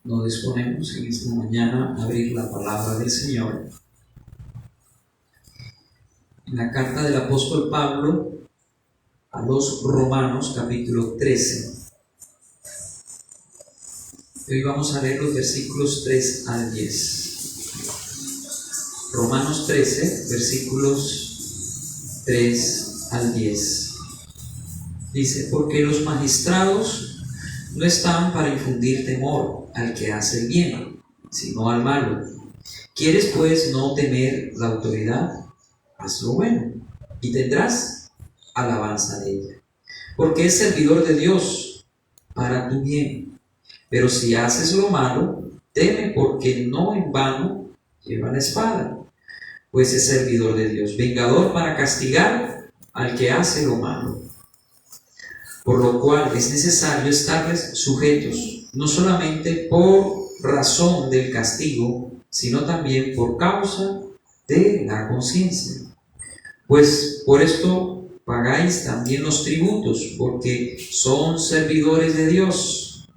Nos disponemos en esta mañana a abrir la palabra del Señor en la carta del apóstol Pablo a los Romanos, capítulo 13. Hoy vamos a leer los versículos 3 al 10. Romanos 13, versículos 3 al 10. Dice: porque los magistrados no están para infundir temor al que hace el bien, sino al malo. ¿Quieres pues no temer la autoridad? Haz lo bueno, y tendrás alabanza de ella, porque es servidor de Dios para tu bien. Pero si haces lo malo, teme, porque no en vano lleva la espada, pues es servidor de Dios, vengador para castigar al que hace lo malo. Por lo cual es necesario estarles sujetos, no solamente por razón del castigo, sino también por causa de la conciencia. Pues por esto pagáis también los tributos, porque son servidores de Dios,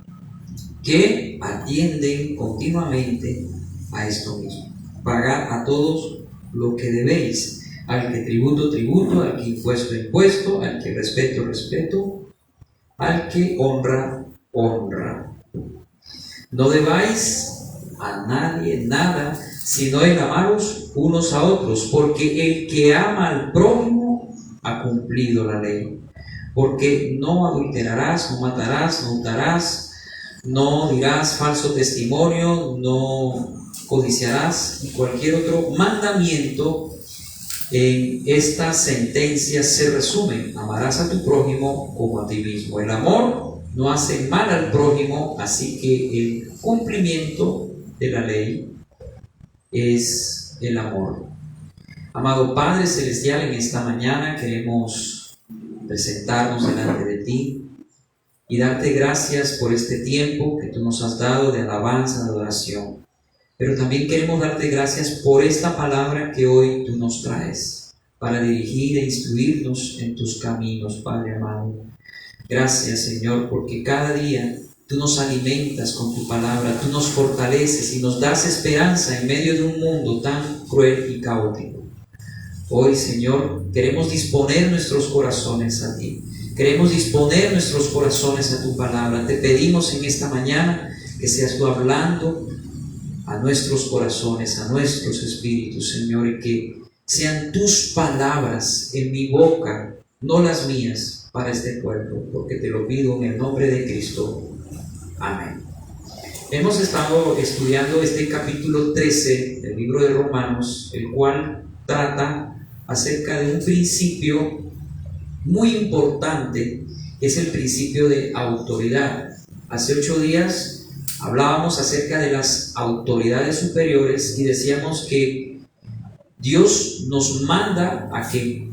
que atienden continuamente a esto mismo. Pagad a todos lo que debéis, al que tributo, tributo, al que impuesto, impuesto, al que respeto, respeto, al que honra, honra. No debáis a nadie nada, sino el amaros unos a otros, porque el que ama al prójimo ha cumplido la ley. Porque no adulterarás, no matarás, no hurtarás, no dirás falso testimonio, no codiciarás, y cualquier otro mandamiento en esta sentencia se resume: amarás a tu prójimo como a ti mismo. El amor no hace mal al prójimo, así que el cumplimiento de la ley es el amor. Amado Padre Celestial, en esta mañana queremos presentarnos delante de ti y darte gracias por este tiempo que tú nos has dado de alabanza, de adoración. Pero también queremos darte gracias por esta palabra que hoy tú nos traes para dirigir e instruirnos en tus caminos, Padre amado. Gracias, Señor, porque cada día tú nos alimentas con tu palabra, tú nos fortaleces y nos das esperanza en medio de un mundo tan cruel y caótico. Hoy, Señor, queremos disponer nuestros corazones a ti. Queremos disponer nuestros corazones a tu palabra. Te pedimos en esta mañana que seas tú hablando a nuestros corazones, a nuestros espíritus, Señor, y que sean tus palabras en mi boca, no las mías, para este pueblo, porque te lo pido en el nombre de Cristo. Amén. Hemos estado estudiando este capítulo 13 del libro de Romanos, el cual trata acerca de un principio muy importante, que es el principio de autoridad. Hace 8 días hablábamos acerca de las autoridades superiores y decíamos que Dios nos manda a que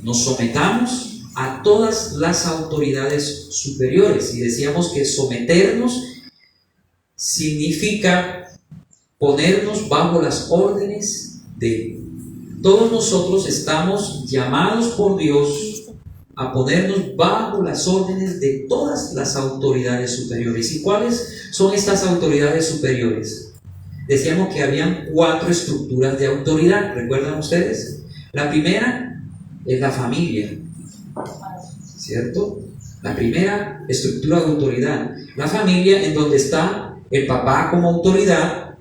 nos sometamos a todas las autoridades superiores, y decíamos que someternos significa ponernos bajo las órdenes de Él. Todos nosotros estamos llamados por Dios a ponernos bajo las órdenes de todas las autoridades superiores. ¿Y cuáles son estas autoridades superiores? Decíamos que habían 4 estructuras de autoridad, ¿recuerdan ustedes? La primera es la familia, ¿cierto? La primera estructura de autoridad, la familia, en donde está el papá como autoridad,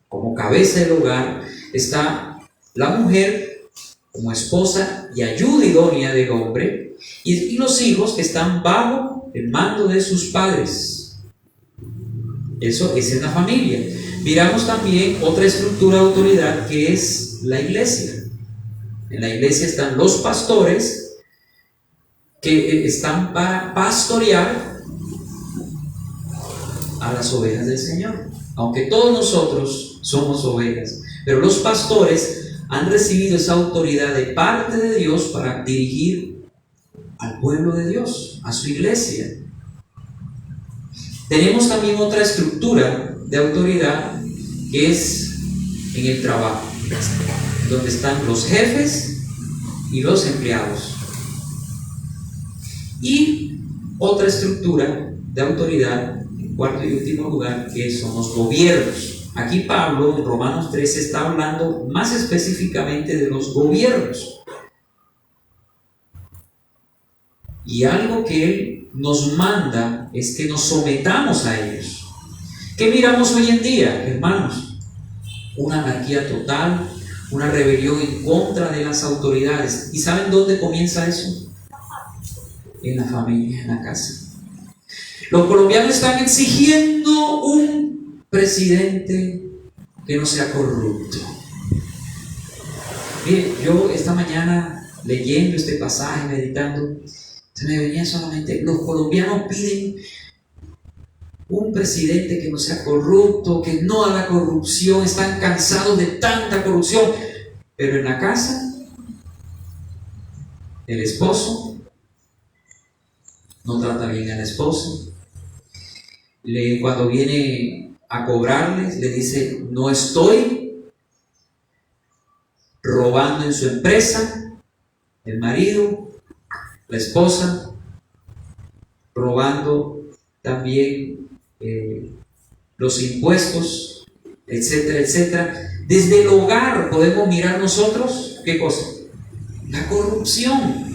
como cabeza del hogar, está la mujer como esposa y ayuda idónea del hombre, y los hijos que están bajo el mando de sus padres. Eso es en la familia. Miramos también otra estructura de autoridad, que es la iglesia. En la iglesia están los pastores, que están para pastorear a las ovejas del Señor. Aunque todos nosotros somos ovejas, pero los pastores han recibido esa autoridad de parte de Dios para dirigir al pueblo de Dios, a su iglesia. Tenemos también otra estructura de autoridad, que es en el trabajo, donde están los jefes y los empleados. Y otra estructura de autoridad cuarto y último lugar, que son los gobiernos. Aquí Pablo en Romanos 13 está hablando más específicamente de los gobiernos. Y algo que él nos manda es que nos sometamos a ellos. ¿Qué miramos hoy en día, hermanos? Una anarquía total, una rebelión en contra de las autoridades. ¿Y saben dónde comienza eso? En la familia, en la casa. Los colombianos están exigiendo un presidente que no sea corrupto. Mire, yo esta mañana leyendo este pasaje, meditando, se me venía solamente, los colombianos piden un presidente que no sea corrupto, que no haga corrupción, están cansados de tanta corrupción. Pero en la casa, el esposo no trata bien al esposo. Cuando viene a cobrarles, le dice: no estoy robando en su empresa. El marido, la esposa, robando también los impuestos, etcétera, etcétera. Desde el hogar podemos mirar nosotros, ¿qué cosa? La corrupción.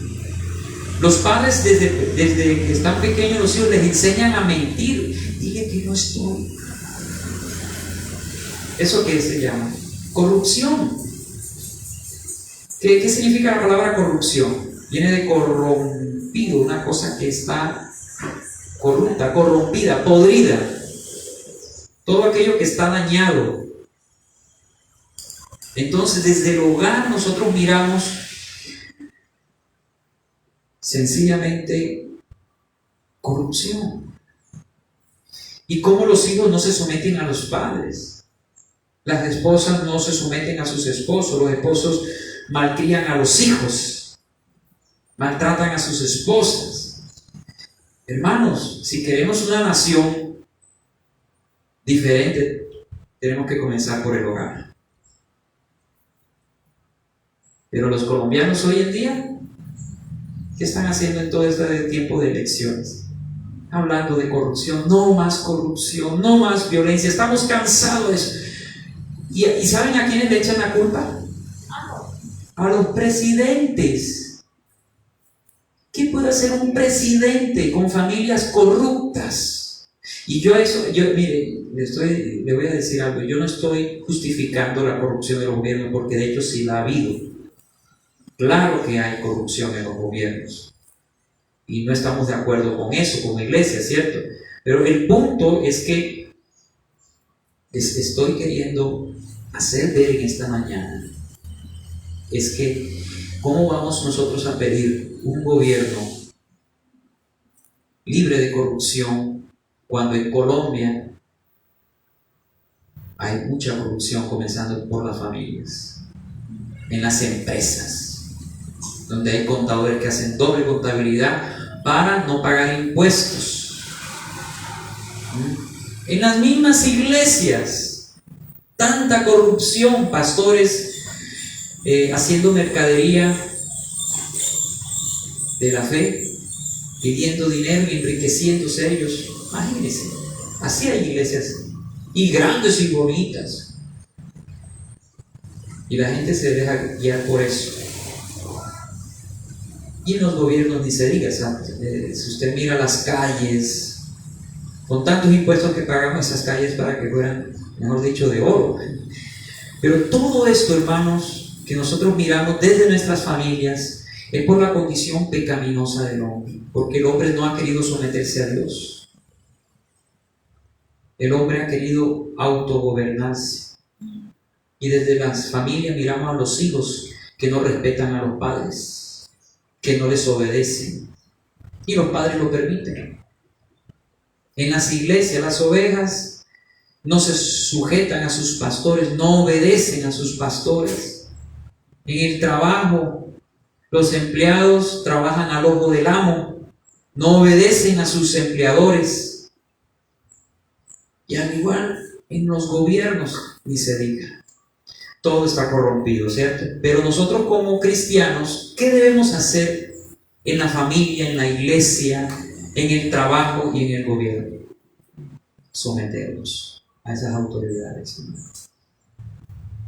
Los padres desde que están pequeños, los hijos les enseñan a mentir. Dile que no estoy. ¿Eso qué se llama? Corrupción. ¿Qué significa la palabra corrupción? Viene de corrompido, una cosa que está corrupta, corrompida, podrida. Todo aquello que está dañado. Entonces, desde el hogar nosotros miramos sencillamente corrupción. Y cómo los hijos no se someten a los padres. Las esposas no se someten a sus esposos. Los esposos malcrían a los hijos. Maltratan a sus esposas. Hermanos, si queremos una nación diferente, tenemos que comenzar por el hogar. Pero los colombianos hoy en día, ¿qué están haciendo en todo este tiempo de elecciones? Hablando de corrupción, no más corrupción, no más violencia. Estamos cansados de eso. ¿Y saben a quiénes le echan la culpa? A los presidentes. ¿Qué puede hacer un presidente con familias corruptas? Y mire, le voy a decir algo. Yo no estoy justificando la corrupción de los gobiernos, porque de hecho sí la ha habido. Claro que hay corrupción en los gobiernos. Y no estamos de acuerdo con eso, como iglesia, ¿cierto? Pero el punto es que estoy queriendo hacer ver en esta mañana es que ¿cómo vamos nosotros a pedir un gobierno libre de corrupción cuando en Colombia hay mucha corrupción, comenzando por las familias, en las empresas, donde hay contadores que hacen doble contabilidad para no pagar impuestos? En las mismas iglesias, tanta corrupción, pastores haciendo mercadería de la fe, pidiendo dinero y enriqueciéndose ellos. Imagínense, así hay iglesias, y grandes y bonitas, y la gente se deja guiar por eso. Y en los gobiernos ni se diga, si usted mira las calles, con tantos impuestos que pagamos esas calles para que fueran, mejor dicho, de oro. Pero todo esto, hermanos, que nosotros miramos desde nuestras familias, es por la condición pecaminosa del hombre, porque el hombre no ha querido someterse a Dios. El hombre ha querido autogobernarse. Y desde las familias miramos a los hijos que no respetan a los padres, que no les obedecen, y los padres lo permiten. En las iglesias, las ovejas no se sujetan a sus pastores, no obedecen a sus pastores. En el trabajo, los empleados trabajan al ojo del amo, no obedecen a sus empleadores. Y al igual en los gobiernos, ni se diga. Todo está corrompido, ¿cierto? Pero nosotros como cristianos, ¿qué debemos hacer en la familia, en la iglesia, en el trabajo y en el gobierno? someternos a esas autoridades.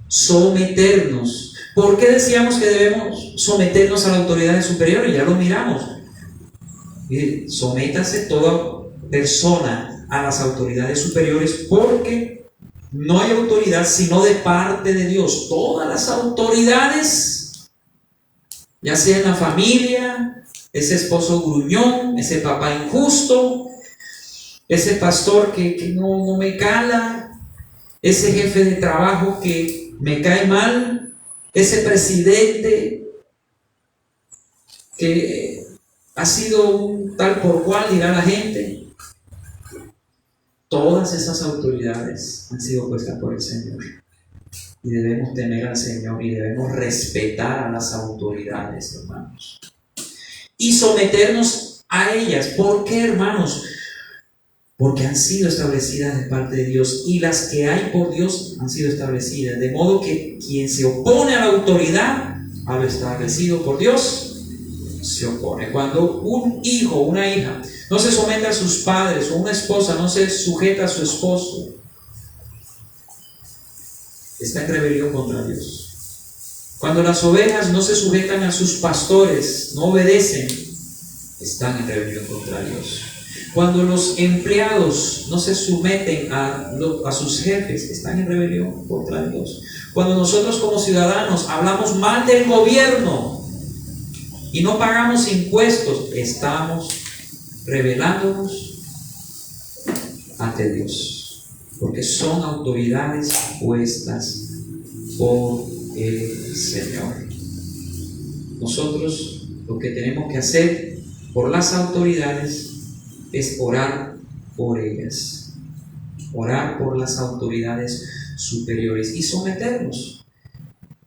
Someternos. ¿Por qué decíamos que debemos someternos a las autoridades superiores? Ya lo miramos. Sométase toda persona a las autoridades superiores, porque no hay autoridad sino de parte de Dios. Todas las autoridades, ya sea en la familia, ese esposo gruñón, ese papá injusto, ese pastor que no me cala, ese jefe de trabajo que me cae mal, ese presidente que ha sido un tal por cual, dirá la gente. Todas esas autoridades han sido puestas por el Señor. Y debemos temer al Señor y debemos respetar a las autoridades, hermanos. Y someternos a ellas. ¿Por qué, hermanos? Porque han sido establecidas de parte de Dios, y las que hay por Dios han sido establecidas. De modo que quien se opone a la autoridad, a lo establecido por Dios, se opone. Cuando un hijo o una hija no se somete a sus padres, o una esposa no se sujeta a su esposo, está en rebelión contra Dios. Cuando las ovejas no se sujetan a sus pastores, no obedecen, están en rebelión contra Dios. Cuando los empleados no se someten a sus jefes, están en rebelión contra Dios. Cuando nosotros como ciudadanos hablamos mal del gobierno y no pagamos impuestos, estamos rebelándonos ante Dios, porque son autoridades puestas por el Señor. Nosotros lo que tenemos que hacer por las autoridades es orar por ellas, orar por las autoridades superiores y someternos.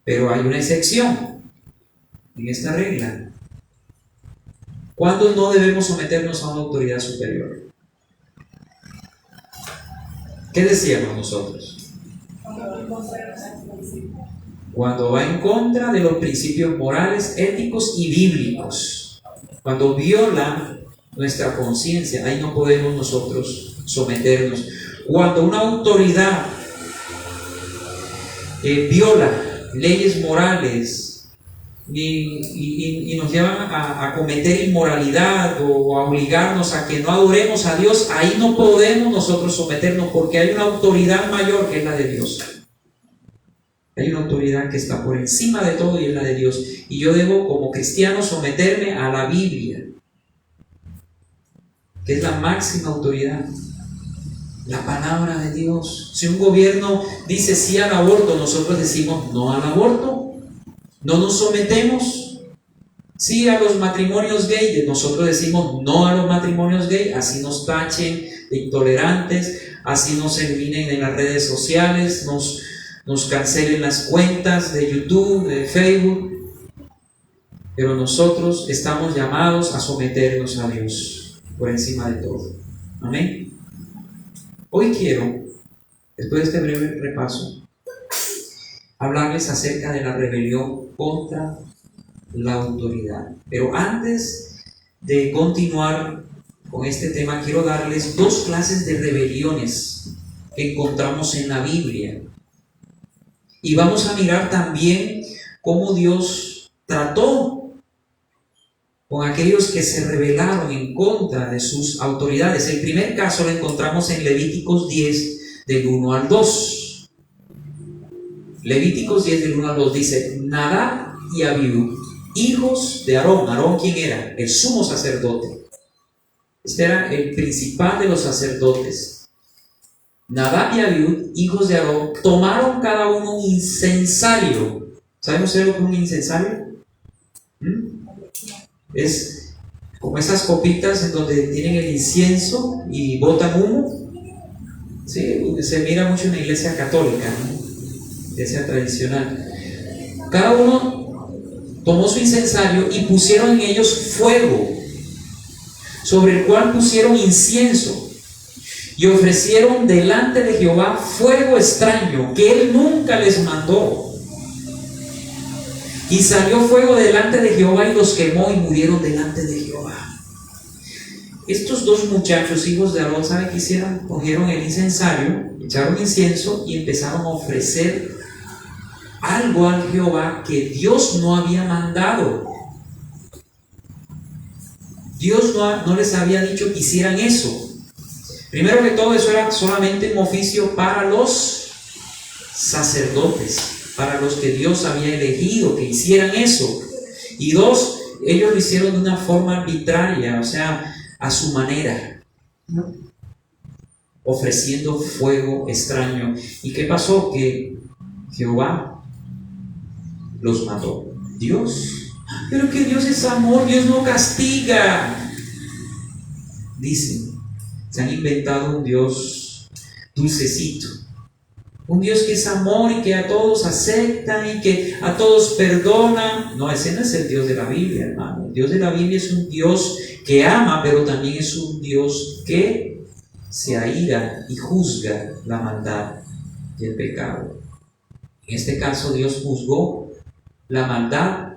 Pero hay una excepción en esta regla. ¿Cuándo no debemos someternos a una autoridad superior? ¿Qué decíamos nosotros? Cuando va en contra de los principios morales, éticos y bíblicos. Cuando viola nuestra conciencia, ahí no podemos nosotros someternos. Cuando una autoridad viola leyes morales y nos llevan a cometer inmoralidad o a obligarnos a que no adoremos a Dios, ahí no podemos nosotros someternos, porque hay una autoridad mayor que es la de Dios. Hay una autoridad que está por encima de todo y es la de Dios. Y yo debo, como cristiano, someterme a la Biblia, que es la máxima autoridad, la palabra de Dios. Si un gobierno dice sí al aborto, nosotros decimos no al aborto, no nos sometemos. Sí a los matrimonios gay, nosotros decimos no a los matrimonios gay, así nos tachen de intolerantes, así nos eliminen en las redes sociales, nos cancelen las cuentas de YouTube, de Facebook. Pero nosotros estamos llamados a someternos a Dios por encima de todo. Amén. Hoy quiero, después de este breve repaso, hablarles acerca de la rebelión contra la autoridad. Pero antes de continuar con este tema, quiero darles dos clases de rebeliones que encontramos en la Biblia. Y vamos a mirar también cómo Dios trató con aquellos que se rebelaron en contra de sus autoridades. El primer caso lo encontramos en Levíticos 10, del 1 al 2. Levíticos 10, del 1 al 2 dice: Nadab y Abiú, hijos de Aarón. ¿Aarón quién era? El sumo sacerdote. Este era el principal de los sacerdotes. Nadab y Abiú, hijos de Aarón, tomaron cada uno un incensario. ¿Saben ustedes lo que es un incensario? Es como esas copitas en donde tienen el incienso y botan humo. Sí, se mira mucho en la iglesia católica, ¿no? Iglesia tradicional. Cada uno tomó su incensario y pusieron en ellos fuego, sobre el cual pusieron incienso, y ofrecieron delante de Jehová fuego extraño que él nunca les mandó. Y salió fuego delante de Jehová y los quemó y murieron delante de Jehová. estos dos muchachos, hijos de Aarón, ¿saben qué hicieron? Cogieron el incensario, echaron incienso y empezaron a ofrecer algo al Jehová que Dios no había mandado. Dios no les había dicho que hicieran eso. Primero que todo, eso era solamente un oficio para los sacerdotes, para los que Dios había elegido que hicieran eso. Y dos, ellos lo hicieron de una forma arbitraria, o sea, a su manera, ofreciendo fuego extraño. ¿Y qué pasó? Que Jehová los mató. Dios, pero que Dios es amor, Dios no castiga. Dicen, se han inventado un Dios dulcecito, un Dios que es amor y que a todos acepta y que a todos perdona. No, ese no es el Dios de la Biblia, hermano. El Dios de la Biblia es un Dios que ama, pero también es un Dios que se aira y juzga la maldad y el pecado. En este caso, Dios juzgó la maldad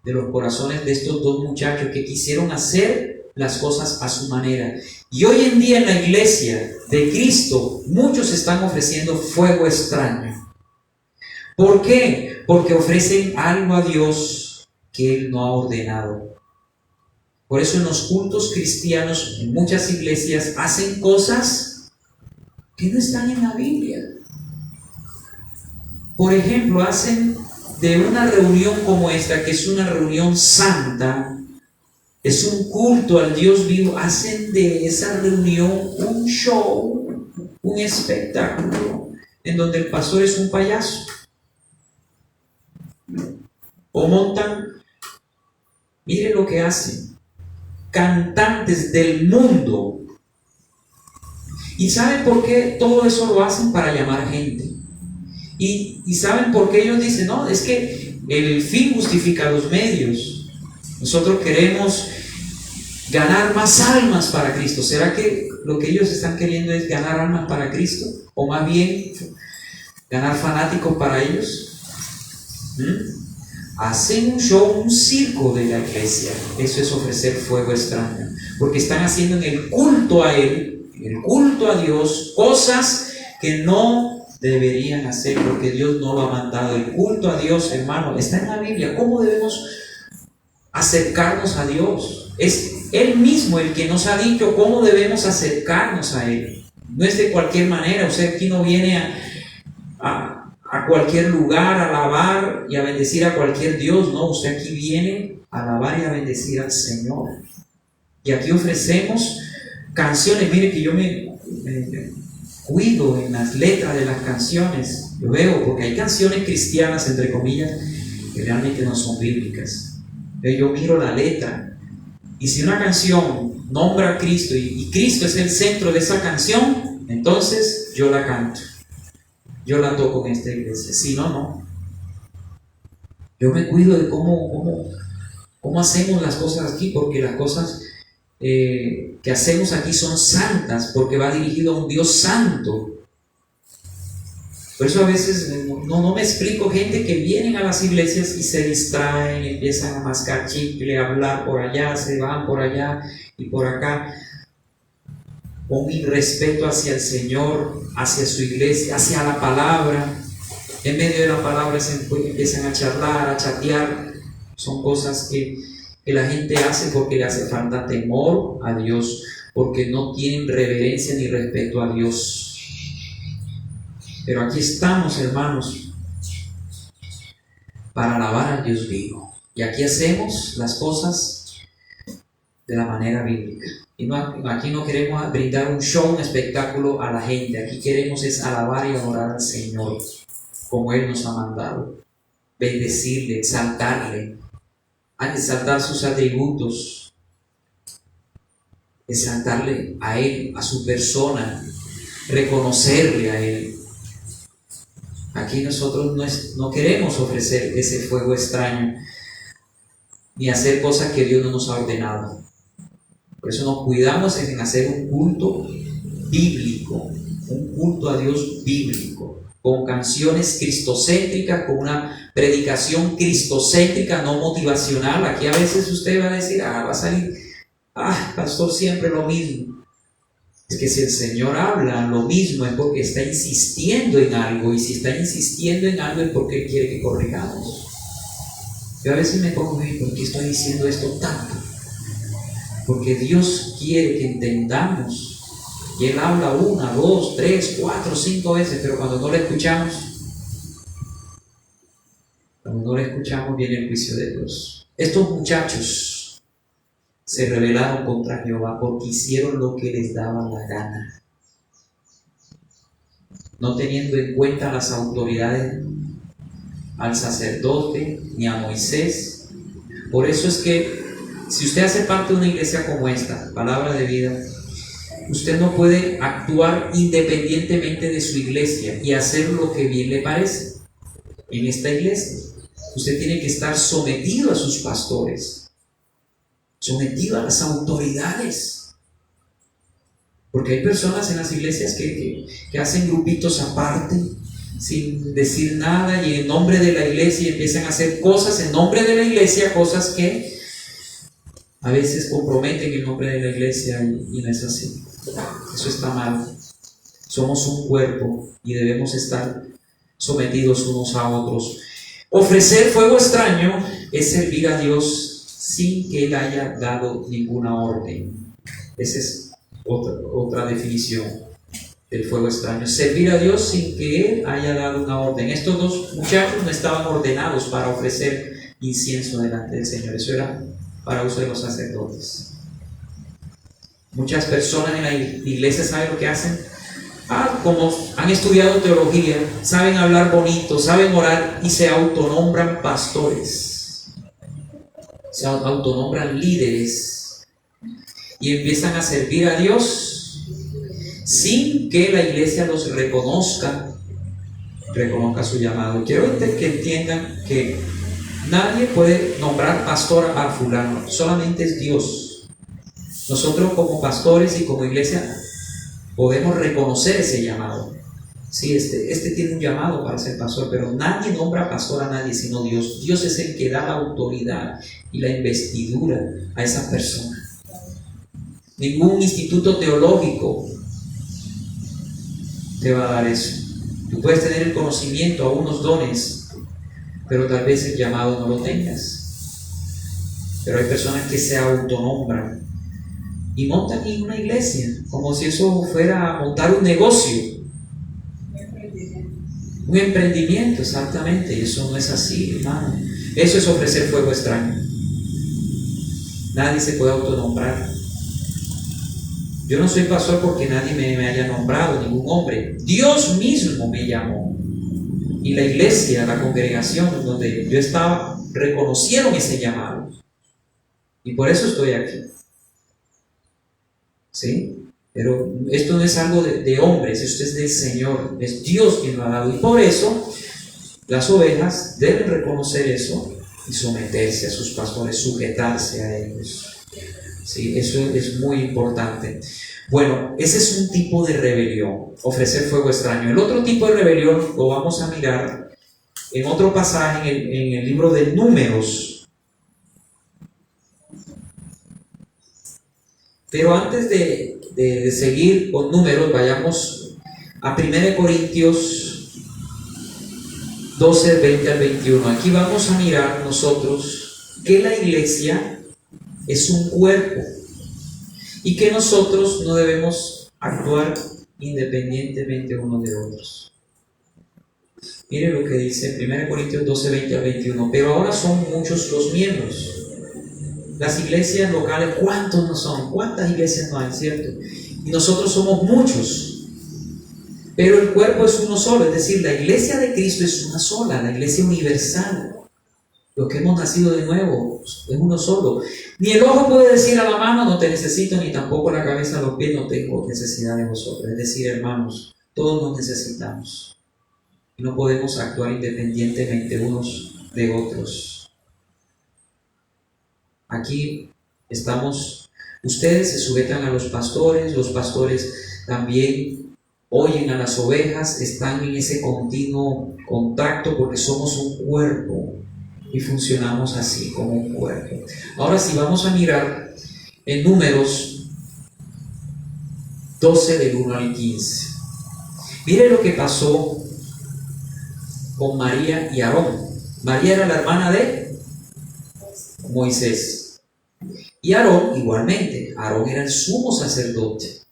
de los corazones de estos dos muchachos que quisieron hacer las cosas a su manera. Y hoy en día en la iglesia de Cristo, muchos están ofreciendo fuego extraño. ¿Por qué? Porque ofrecen algo a Dios que Él no ha ordenado. Por eso en los cultos cristianos, en muchas iglesias, hacen cosas que no están en la Biblia. Por ejemplo, hacen de una reunión como esta, que es una reunión santa, es un culto al Dios vivo, hacen de esa reunión un show, un espectáculo, en donde el pastor es un payaso. O montan, miren lo que hacen, cantantes del mundo. ¿Y saben por qué todo eso lo hacen? Para llamar gente. ¿Y saben por qué ellos dicen? No, es que el fin justifica los medios. Nosotros queremos ganar más almas para Cristo. ¿Será que lo que ellos están queriendo es ganar almas para Cristo? ¿O más bien ganar fanáticos para ellos? Hacen un show, un circo de la iglesia. Eso es ofrecer fuego extraño. Porque están haciendo en el culto a Él, en el culto a Dios, cosas que no deberían hacer, porque Dios no lo ha mandado. El culto a Dios, hermano, está en la Biblia. ¿Cómo debemos acercarnos a Dios? Es Él mismo el que nos ha dicho cómo debemos acercarnos a Él. No es de cualquier manera. Usted aquí no viene a cualquier lugar a alabar y a bendecir a cualquier Dios. No, usted aquí viene a alabar y a bendecir al Señor. Y aquí ofrecemos canciones. Mire que yo me cuido en las letras de las canciones. Yo veo, porque hay canciones cristianas, entre comillas, que realmente no son bíblicas. Yo miro la letra, y si una canción nombra a Cristo y Cristo es el centro de esa canción, entonces yo la canto, yo la toco en esta iglesia. Si no, no. Yo me cuido de cómo hacemos las cosas aquí, porque las cosas que hacemos aquí son santas, porque va dirigido a un Dios santo. Por eso a veces no me explico gente que vienen a las iglesias y se distraen, empiezan a mascar chicle, a hablar por allá, se van por allá y por acá, con irrespeto hacia el Señor, hacia su iglesia, hacia la palabra. En medio de la palabra empiezan a charlar, a chatear. Son cosas que la gente hace porque le hace falta temor a Dios, porque no tienen reverencia ni respeto a Dios. Pero aquí estamos, hermanos, para alabar a Dios vivo. Y aquí hacemos las cosas de la manera bíblica. Y aquí no queremos brindar un show, un espectáculo a la gente. Aquí queremos es alabar y adorar al Señor, como Él nos ha mandado. Bendecirle, exaltarle, exaltar sus atributos, exaltarle a Él, a su persona, reconocerle a Él. Aquí nosotros no queremos ofrecer ese fuego extraño ni hacer cosas que Dios no nos ha ordenado. Por eso nos cuidamos en hacer un culto bíblico, un culto a Dios bíblico, con canciones cristocéntricas, con una predicación cristocéntrica, no motivacional. Aquí a veces usted va a decir, va a salir pastor, siempre lo mismo. Es que si el Señor habla lo mismo es porque está insistiendo en algo, y si está insistiendo en algo es porque Él quiere que corrijamos. Yo a veces me pongo, ¿por qué estoy diciendo esto tanto? Porque Dios quiere que entendamos. Y Él habla 1, 2, 3, 4, 5 veces, pero cuando no lo escuchamos, viene el juicio de Dios. Estos muchachos se rebelaron contra Jehová porque hicieron lo que les daba la gana, no teniendo en cuenta las autoridades, al sacerdote ni a Moisés. Por eso es que si usted hace parte de una iglesia como esta, Palabra de Vida, usted no puede actuar independientemente de su iglesia y hacer lo que bien le parece. En esta iglesia usted tiene que estar sometido a sus pastores, sometido a las autoridades, porque hay personas en las iglesias que hacen grupitos aparte sin decir nada, y en nombre de la iglesia empiezan a hacer cosas en nombre de la iglesia, cosas que a veces comprometen el nombre de la iglesia, y no es así. Eso está mal. Somos un cuerpo y debemos estar sometidos unos a otros. Ofrecer fuego extraño es servir a Dios sin que Él haya dado ninguna orden. Esa es otra definición del fuego extraño. Servir a Dios sin que Él haya dado una orden. Estos dos muchachos no estaban ordenados para ofrecer incienso delante del Señor. Eso era para uso de los sacerdotes. Muchas personas en la iglesia saben lo que hacen. Como han estudiado teología, saben hablar bonito, saben orar y se autonombran pastores, se autonombran líderes y empiezan a servir a Dios sin que la iglesia los reconozca su llamado. Quiero que entiendan que nadie puede nombrar pastor a fulano, solamente es Dios. Nosotros como pastores y como iglesia podemos reconocer ese llamado. Sí, este tiene un llamado para ser pastor, pero nadie nombra pastor a nadie sino Dios. Dios es el que da la autoridad y la investidura a esa persona. Ningún instituto teológico te va a dar eso. Tú puedes tener el conocimiento, a unos dones, pero tal vez el llamado no lo tengas. Pero hay personas que se autonombran y montan en una iglesia como si eso fuera montar un negocio, un emprendimiento, exactamente. Y eso no es así, hermano. Eso es ofrecer fuego extraño. Nadie se puede autonombrar. Yo no soy pastor porque nadie me haya nombrado, ningún hombre. Dios mismo me llamó, y la iglesia, la congregación donde yo estaba, reconocieron ese llamado, y por eso estoy aquí. ¿Sí? Pero esto no es algo de hombres, esto es del Señor, es Dios quien lo ha dado, y por eso las ovejas deben reconocer eso y someterse a sus pastores, sujetarse a ellos. ¿Sí? Eso es muy importante. Bueno, ese es un tipo de rebelión, ofrecer fuego extraño. El otro tipo de rebelión lo vamos a mirar en otro pasaje en el libro de Números. Pero antes de seguir con Números, vayamos a 1 Corintios 12, 20 al 21. Aquí vamos a mirar nosotros que la iglesia es un cuerpo y que nosotros no debemos actuar independientemente unos de otros. Mire lo que dice 1 Corintios 12, 20 al 21. Pero ahora son muchos los miembros. Las iglesias locales, ¿cuántos no son? ¿Cuántas iglesias no hay, cierto? Y nosotros somos muchos, pero el cuerpo es uno solo. Es decir, la iglesia de Cristo es una sola, la iglesia universal. Los que hemos nacido de nuevo es uno solo. Ni el ojo puede decir a la mano, no te necesito, ni tampoco la cabeza a los pies, no tengo necesidad de vosotros. Es decir, hermanos, todos nos necesitamos y no podemos actuar independientemente unos de otros. Aquí estamos, ustedes se sujetan a los pastores también oyen a las ovejas, están en ese continuo contacto porque somos un cuerpo y funcionamos así como un cuerpo. Ahora, si vamos a mirar en Números 12 del 1 al 15. Mire lo que pasó con María y Aarón. María era la hermana de Moisés. Y Aarón igualmente. Aarón era el sumo sacerdote.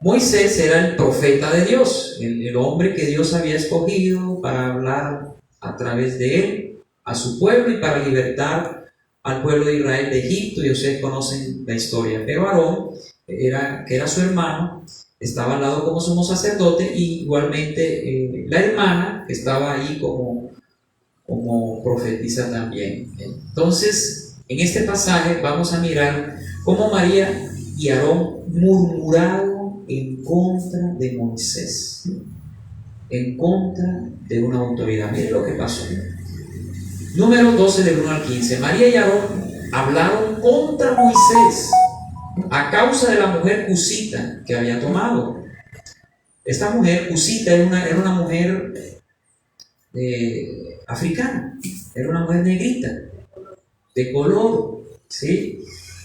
Moisés era el profeta de Dios, el hombre que Dios había escogido para hablar a través de él a su pueblo y para libertar al pueblo de Israel de Egipto, y ustedes conocen la historia. Pero Aarón, que era su hermano, estaba al lado como sumo sacerdote, y igualmente la hermana que estaba ahí como profetisa también. Entonces, en este pasaje vamos a mirar cómo María y Aarón murmuraron en contra de Moisés, en contra de una autoridad. Miren lo que pasó. Número 12 del 1 al 15. María y Aarón hablaron contra Moisés a causa de la mujer cusita que había tomado. Esta mujer cusita era una mujer africana, era una mujer negrita, de color, ¿sí?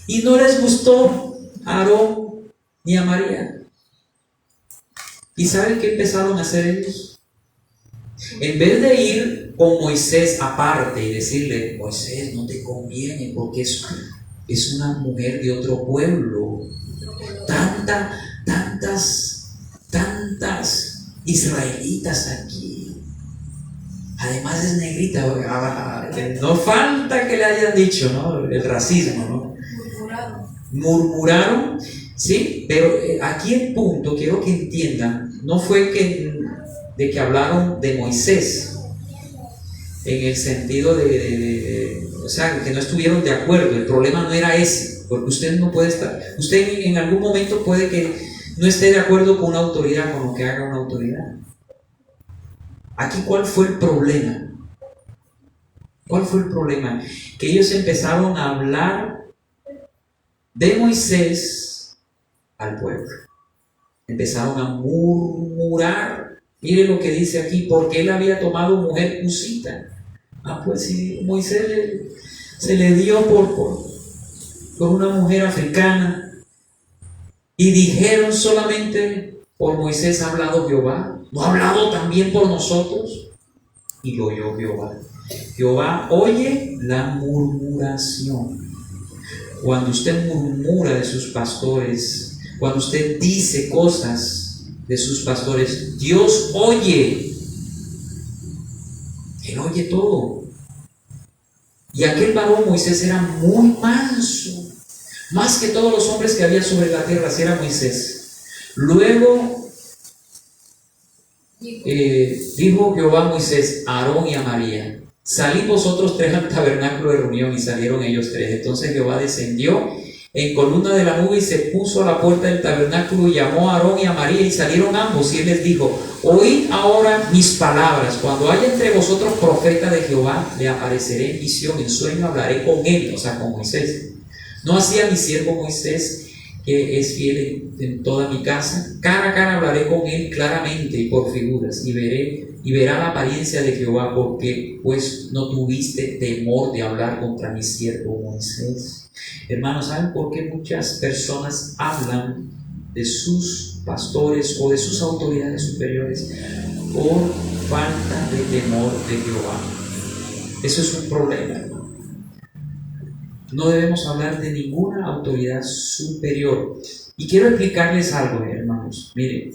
Y no les gustó a Aarón ni a María. ¿Y saben qué empezaron a hacer ellos? En vez de ir con Moisés aparte y decirle: Moisés, no te conviene porque es una mujer de otro pueblo, tantas israelitas aquí, además es negrita, no falta que le hayan dicho, ¿no? El racismo, ¿no? Murmuraron, sí, pero aquí el punto, quiero que entiendan, no fue de que hablaron de Moisés, en el sentido o sea, que no estuvieron de acuerdo. El problema no era ese, porque usted no puede estar, usted en algún momento puede que no esté de acuerdo con una autoridad, con lo que haga una autoridad. Aquí, ¿cuál fue el problema? ¿Cuál fue el problema? Que ellos empezaron a hablar de Moisés al pueblo. Empezaron a murmurar. Mire lo que dice aquí: porque él había tomado mujer cusita. Pues si Moisés se le dio por una mujer africana, y dijeron: solamente por Moisés ha hablado Jehová, ¿no ha hablado también por nosotros? Y lo oyó Jehová. Jehová oye la murmuración. Cuando usted murmura de sus pastores, cuando usted dice cosas de sus pastores, Dios oye. Él oye todo. Y aquel varón Moisés era muy manso, más que todos los hombres que había sobre la tierra, así era Moisés. Luego dijo Jehová a Moisés, a Aarón y a María: salid vosotros tres al tabernáculo de reunión. Y salieron ellos tres. Entonces Jehová descendió en columna de la nube y se puso a la puerta del tabernáculo, y llamó a Aarón y a María, y salieron ambos, y él les dijo: oíd ahora mis palabras. Cuando haya entre vosotros profeta de Jehová, le apareceré en visión, en sueño hablaré con él, o sea, con Moisés. No así a mi siervo Moisés, que es fiel en toda mi casa. Cara a cara hablaré con él claramente y por figuras, y verá la apariencia de Jehová, porque pues no tuviste temor de hablar contra mi siervo Moisés. Hermanos, ¿saben por qué muchas personas hablan de sus pastores o de sus autoridades superiores? Por falta de temor de Jehová. Eso es un problema, hermano. No debemos hablar de ninguna autoridad superior. Y quiero explicarles algo, hermanos. Miren,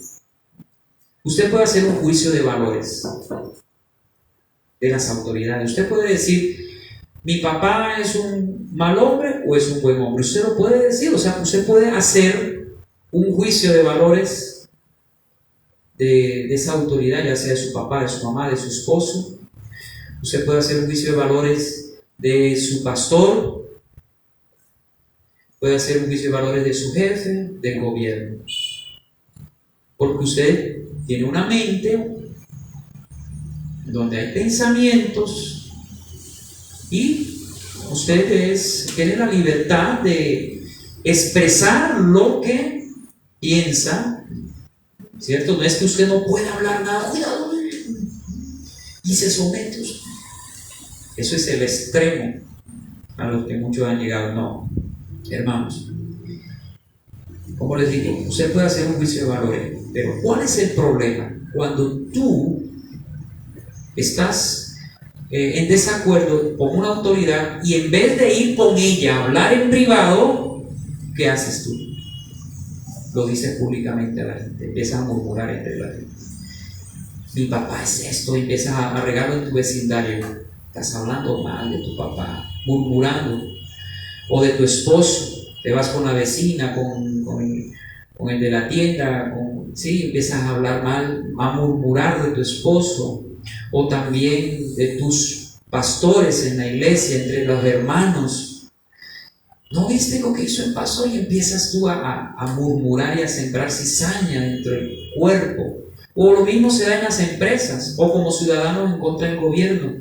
usted puede hacer un juicio de valores de las autoridades. Usted puede decir: mi papá es un mal hombre o es un buen hombre. Usted lo puede decir, o sea, usted puede hacer un juicio de valores de esa autoridad, ya sea de su papá, de su mamá, de su esposo. Usted puede hacer un juicio de valores de su pastor, puede hacer un juicio de valores de su jefe, del gobierno. Porque usted tiene una mente donde hay pensamientos, y usted tiene la libertad de expresar lo que piensa, ¿cierto? No es que usted no pueda hablar nada, cuidado, y se somete. Eso es el extremo a lo que muchos han llegado. No. Hermanos, como les digo, usted puede hacer un juicio de valores, pero ¿cuál es el problema? Cuando tú estás en desacuerdo con una autoridad y en vez de ir con ella a hablar en privado, ¿qué haces tú? Lo dices públicamente a la gente, empiezas a murmurar entre la gente. Mi papá es esto, empiezas a regarlo en tu vecindario. Estás hablando mal de tu papá, murmurando. O de tu esposo, te vas con la vecina, con el de la tienda, sí, empiezas a hablar mal, a murmurar de tu esposo. O también de tus pastores en la iglesia, entre los hermanos. ¿No viste lo que hizo el pastor? Y empiezas tú a murmurar y a sembrar cizaña dentro del cuerpo. O lo mismo se da en las empresas, o como ciudadanos en contra del gobierno,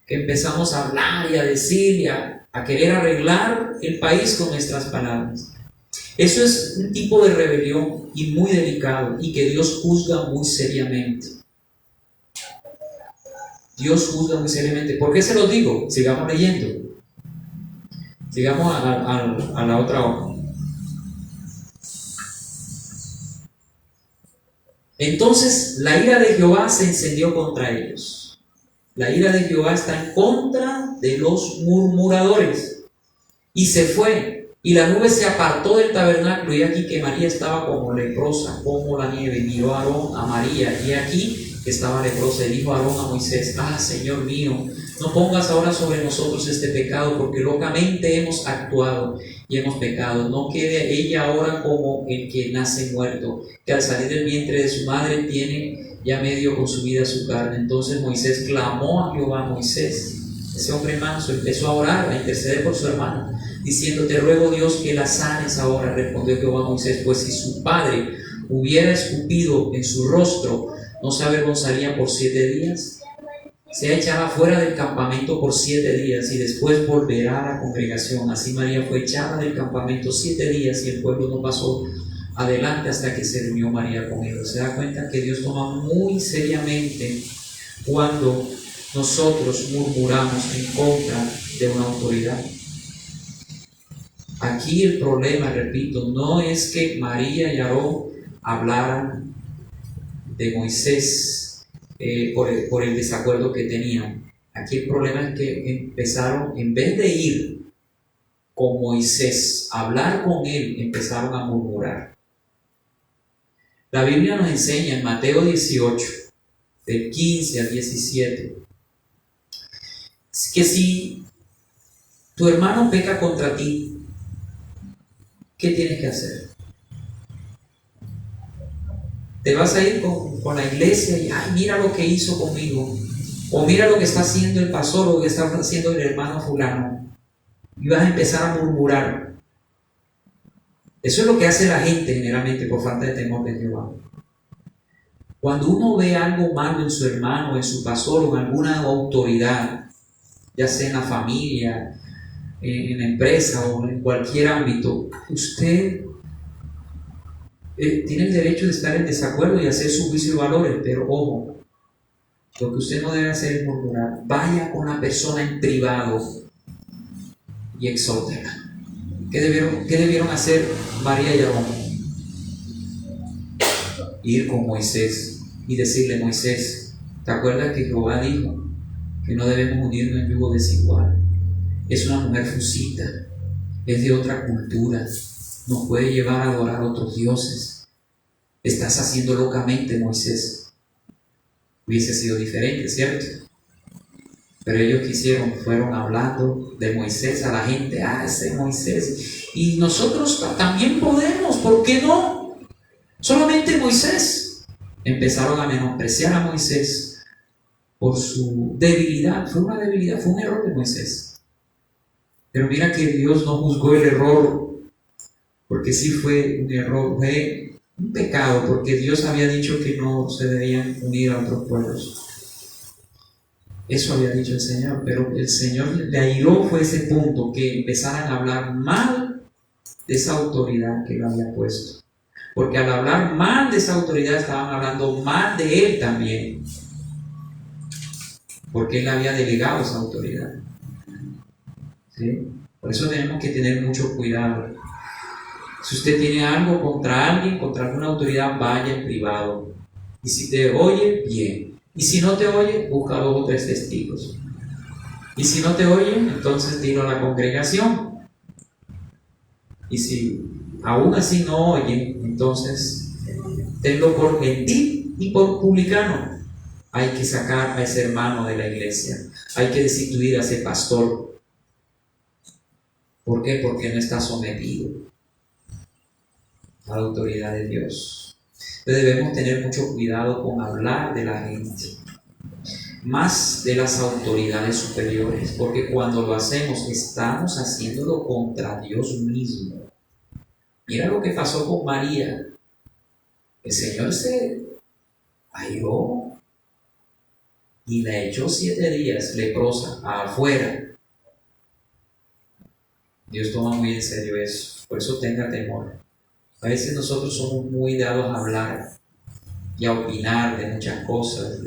que empezamos a hablar y a decir y a querer arreglar el país con nuestras palabras. Eso es un tipo de rebelión y muy delicado, y que Dios juzga muy seriamente. Dios juzga muy seriamente. ¿Por qué se lo digo? Sigamos leyendo. Sigamos a la otra hoja. Entonces la ira de Jehová se encendió contra ellos. La ira de Jehová está en contra de los murmuradores. Y se fue, y la nube se apartó del tabernáculo, y aquí que María estaba como leprosa, como la nieve. Miró a Aarón a María, y aquí que estaba leprosa, y dijo a Aarón a Moisés: Señor mío, no pongas ahora sobre nosotros este pecado, porque locamente hemos actuado y hemos pecado. No quede ella ahora como el que nace muerto, que al salir del vientre de su madre tiene ya medio consumida su carne. Entonces Moisés clamó a Jehová. Moisés, ese hombre manso, empezó a orar, a interceder por su hermano, diciendo: te ruego, Dios, que la sanes ahora. Respondió Jehová a Moisés: pues si su padre hubiera escupido en su rostro, ¿no se avergonzaría por 7 días? Sea echada fuera del campamento por 7 días, y después volverá a la congregación. Así María fue echada del campamento 7 días, y el pueblo no pasó adelante hasta que se reunió María con ellos. Se da cuenta que Dios toma muy seriamente cuando nosotros murmuramos en contra de una autoridad. Aquí el problema, repito, no es que María y Aarón hablaran de Moisés por el desacuerdo que tenían. Aquí el problema es que empezaron, en vez de ir con Moisés a hablar con él, empezaron a murmurar. La Biblia nos enseña en Mateo 18, del 15 al 17, que si tu hermano peca contra ti, ¿qué tienes que hacer? Te vas a ir con la iglesia y mira lo que hizo conmigo, o mira lo que está haciendo el pastor, o lo que está haciendo el hermano fulano, y vas a empezar a murmurar. Eso es lo que hace la gente generalmente por falta de temor de Jehová. Cuando uno ve algo malo en su hermano, en su pastor o en alguna autoridad, ya sea en la familia, en la empresa o en cualquier ámbito, usted tiene el derecho de estar en desacuerdo y hacer su juicio de valores, pero ojo, lo que usted no debe hacer es murmurar. Vaya con la persona en privado y exhórtela. ¿Qué debieron hacer María y Aarón? Ir con Moisés y decirle: Moisés, ¿te acuerdas que Jehová dijo que no debemos unirnos en yugo desigual? Es una mujer fusita, es de otra cultura, nos puede llevar a adorar a otros dioses. Estás haciendo locamente, Moisés. Hubiese sido diferente, ¿cierto? Pero ellos fueron hablando de Moisés a la gente: ese Moisés, y nosotros también podemos, ¿por qué no? Solamente Moisés. Empezaron a menospreciar a Moisés por su debilidad. Fue una debilidad, fue un error de Moisés. Pero mira que Dios no juzgó el error, porque sí fue un error, fue un pecado, porque Dios había dicho que no se debían unir a otros pueblos. Eso había dicho el Señor, pero el Señor le airó fue ese punto, que empezaran a hablar mal de esa autoridad que lo había puesto. Porque al hablar mal de esa autoridad estaban hablando mal de él también, porque él había delegado esa autoridad. ¿Sí? Por eso tenemos que tener mucho cuidado. Si usted tiene algo contra alguien, contra alguna autoridad, vaya en privado. Y si te oye, bien. Y si no te oye, busca 2 o 3 testigos. Y si no te oye, entonces dilo a la congregación. Y si aún así no oyen, entonces tenlo por gentil y por publicano. Hay que sacar a ese hermano de la iglesia. Hay que destituir a ese pastor. ¿Por qué? Porque no está sometido a la autoridad de Dios. Entonces debemos tener mucho cuidado con hablar de la gente, más de las autoridades superiores, porque cuando lo hacemos estamos haciéndolo contra Dios mismo. Mira lo que pasó con María. El Señor se airó y la echó 7 días leprosa afuera. Dios toma muy en serio eso, por eso tenga temor. A veces nosotros somos muy dados a hablar y a opinar de muchas cosas,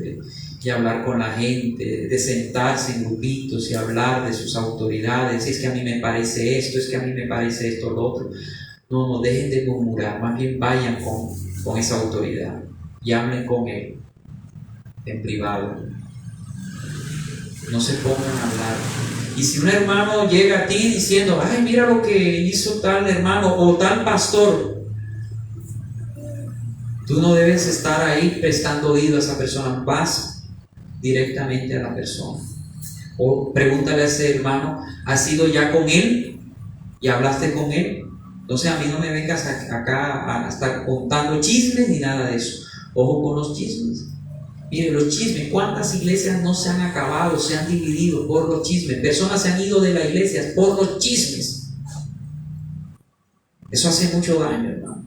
y hablar con la gente, de sentarse en grupitos y hablar de sus autoridades. Es que a mí me parece esto, es que a mí me parece esto, lo otro. No dejen de murmurar, más bien vayan con esa autoridad y hablen con él en privado. No se pongan a hablar. Y si un hermano llega a ti diciendo, ay, mira lo que hizo tal hermano o tal pastor, tú no debes estar ahí prestando oído a esa persona. Vas directamente a la persona. O pregúntale a ese hermano, ¿has ido ya con él? ¿Y hablaste con él? Entonces a mí no me vengas acá a estar contando chismes ni nada de eso. Ojo con los chismes. Mire, los chismes, ¿cuántas iglesias no se han acabado, se han dividido por los chismes? Personas se han ido de la iglesia por los chismes. Eso hace mucho daño, hermano.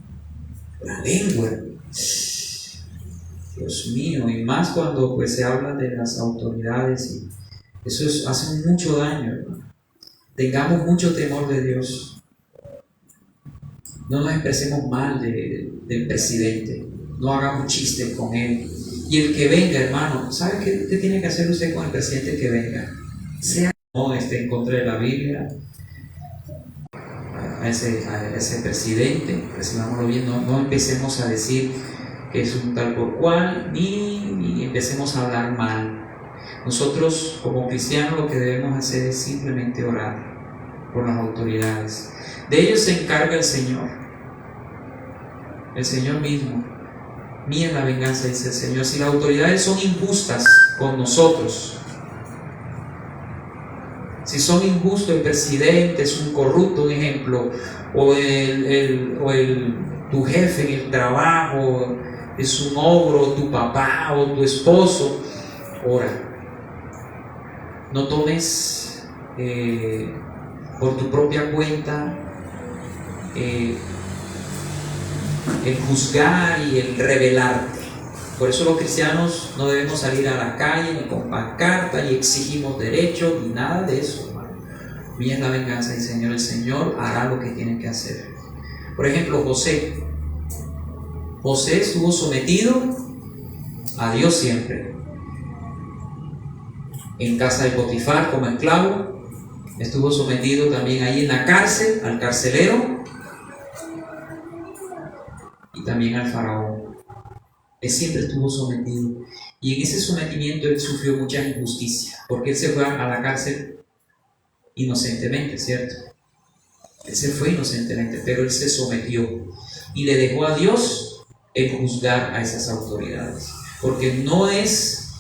La lengua. Dios mío, y más cuando pues se habla de las autoridades, y eso hace mucho daño, hermano. Tengamos mucho temor de Dios. No nos expresemos mal del presidente. No hagamos chistes con él. Y el que venga, hermano, ¿sabe qué tiene que hacer usted con el presidente que venga? Sea no esté en contra de la Biblia, a ese presidente, recibámoslo bien, no empecemos a decir que es un tal por cual, ni empecemos a hablar mal. Nosotros como cristianos lo que debemos hacer es simplemente orar por las autoridades. De ellos se encarga el Señor mismo. Mía es la venganza, dice el Señor. Si las autoridades son injustas con nosotros, si son injustos, el presidente es un corrupto, un ejemplo, o tu jefe en el trabajo es un ogro, tu papá o tu esposo, ora. No tomes por tu propia cuenta el juzgar y el rebelarte. Por eso los cristianos no debemos salir a la calle ni con pancarta y exigimos derechos ni nada de eso, hermano. Mía es la venganza del Señor. El Señor hará lo que tiene que hacer. Por ejemplo, José estuvo sometido a Dios siempre. En casa de Potifar como esclavo, estuvo sometido también ahí en la cárcel al carcelero y también al faraón. Él siempre estuvo sometido, y en ese sometimiento él sufrió mucha injusticia, porque él se fue a la cárcel inocentemente, ¿cierto? Él se fue inocentemente, pero él se sometió y le dejó a Dios el juzgar a esas autoridades, porque no es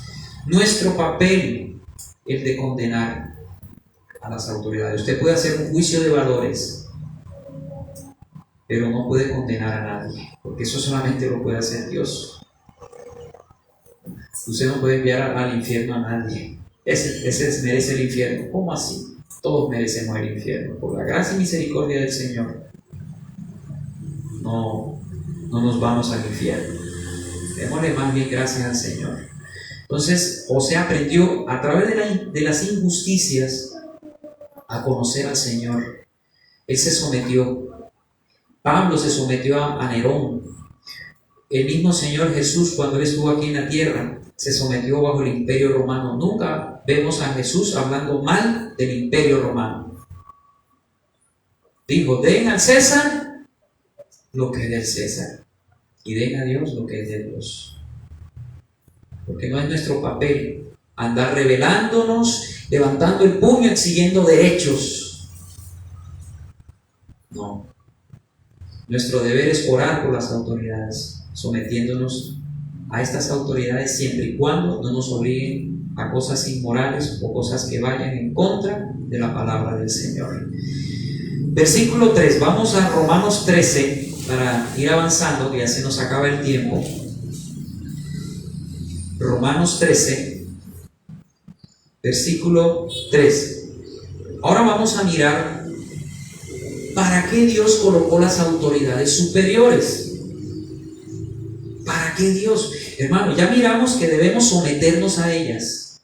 nuestro papel el de condenar a las autoridades. Usted puede hacer un juicio de valores, pero no puede condenar a nadie, porque eso solamente lo puede hacer Dios. Usted no puede enviar al infierno a nadie. Ese merece el infierno. ¿Cómo así? Todos merecemos el infierno. Por la gracia y misericordia del Señor, no nos vamos al infierno. Démosle más bien gracias al Señor. Entonces, José aprendió a través de las injusticias a conocer al Señor. Él se sometió. Pablo se sometió a Nerón. El mismo Señor Jesús, cuando Él estuvo aquí en la tierra, se sometió bajo el imperio romano. Nunca vemos a Jesús hablando mal del imperio romano. Dijo, den al César lo que es del César y den a Dios lo que es de Dios. Porque no es nuestro papel andar rebelándonos, levantando el puño, exigiendo derechos. No. Nuestro deber es orar por las autoridades, sometiéndonos a estas autoridades siempre y cuando no nos obliguen a cosas inmorales o cosas que vayan en contra de la palabra del Señor. Versículo 3, vamos a Romanos 13 para ir avanzando, que ya se nos acaba el tiempo. Romanos 13, versículo 3. Ahora vamos a mirar para qué Dios colocó las autoridades superiores. ¿Para qué Dios? Hermano, ya miramos que debemos someternos a ellas,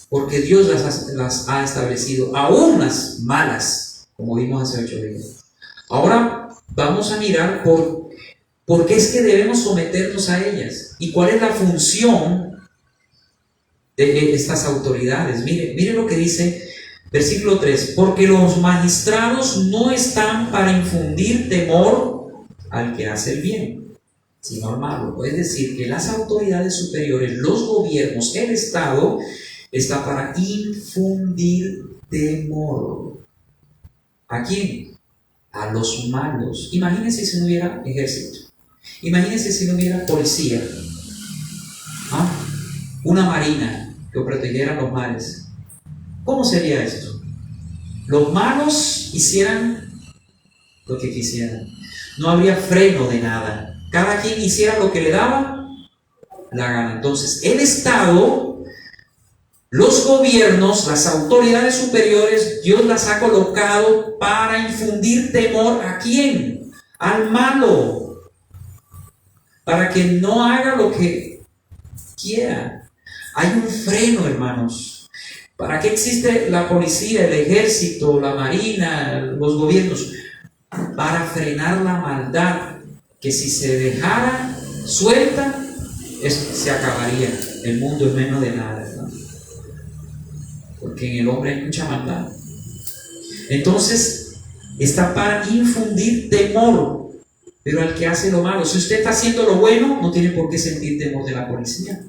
porque Dios las ha establecido, aún las malas, como vimos hace 8 días. Ahora vamos a mirar por qué es que debemos someternos a ellas y cuál es la función de estas autoridades. Mire lo que dice versículo 3: porque los magistrados no están para infundir temor al que hace el bien, sino al malo. Es decir, que las autoridades superiores, los gobiernos, el Estado, está para infundir temor. ¿A quién? A los malos. Imagínense si no hubiera ejército. Imagínense si no hubiera policía. Una marina que protegiera los mares. ¿Cómo sería esto? Los malos hicieran lo que quisieran. No habría freno de nada. Cada quien hiciera lo que le daba la gana. Entonces, el Estado, los gobiernos, las autoridades superiores, Dios las ha colocado para infundir temor. ¿A quién? Al malo. Para que no haga lo que quiera. Hay un freno, hermanos. ¿Para qué existe la policía, el ejército, la marina, los gobiernos? Para frenar la maldad, que si se dejara suelta, se acabaría. El mundo es menos de nada, ¿verdad? Porque en el hombre hay mucha maldad. Entonces, está para infundir temor, pero al que hace lo malo. Si usted está haciendo lo bueno, no tiene por qué sentir temor de la policía.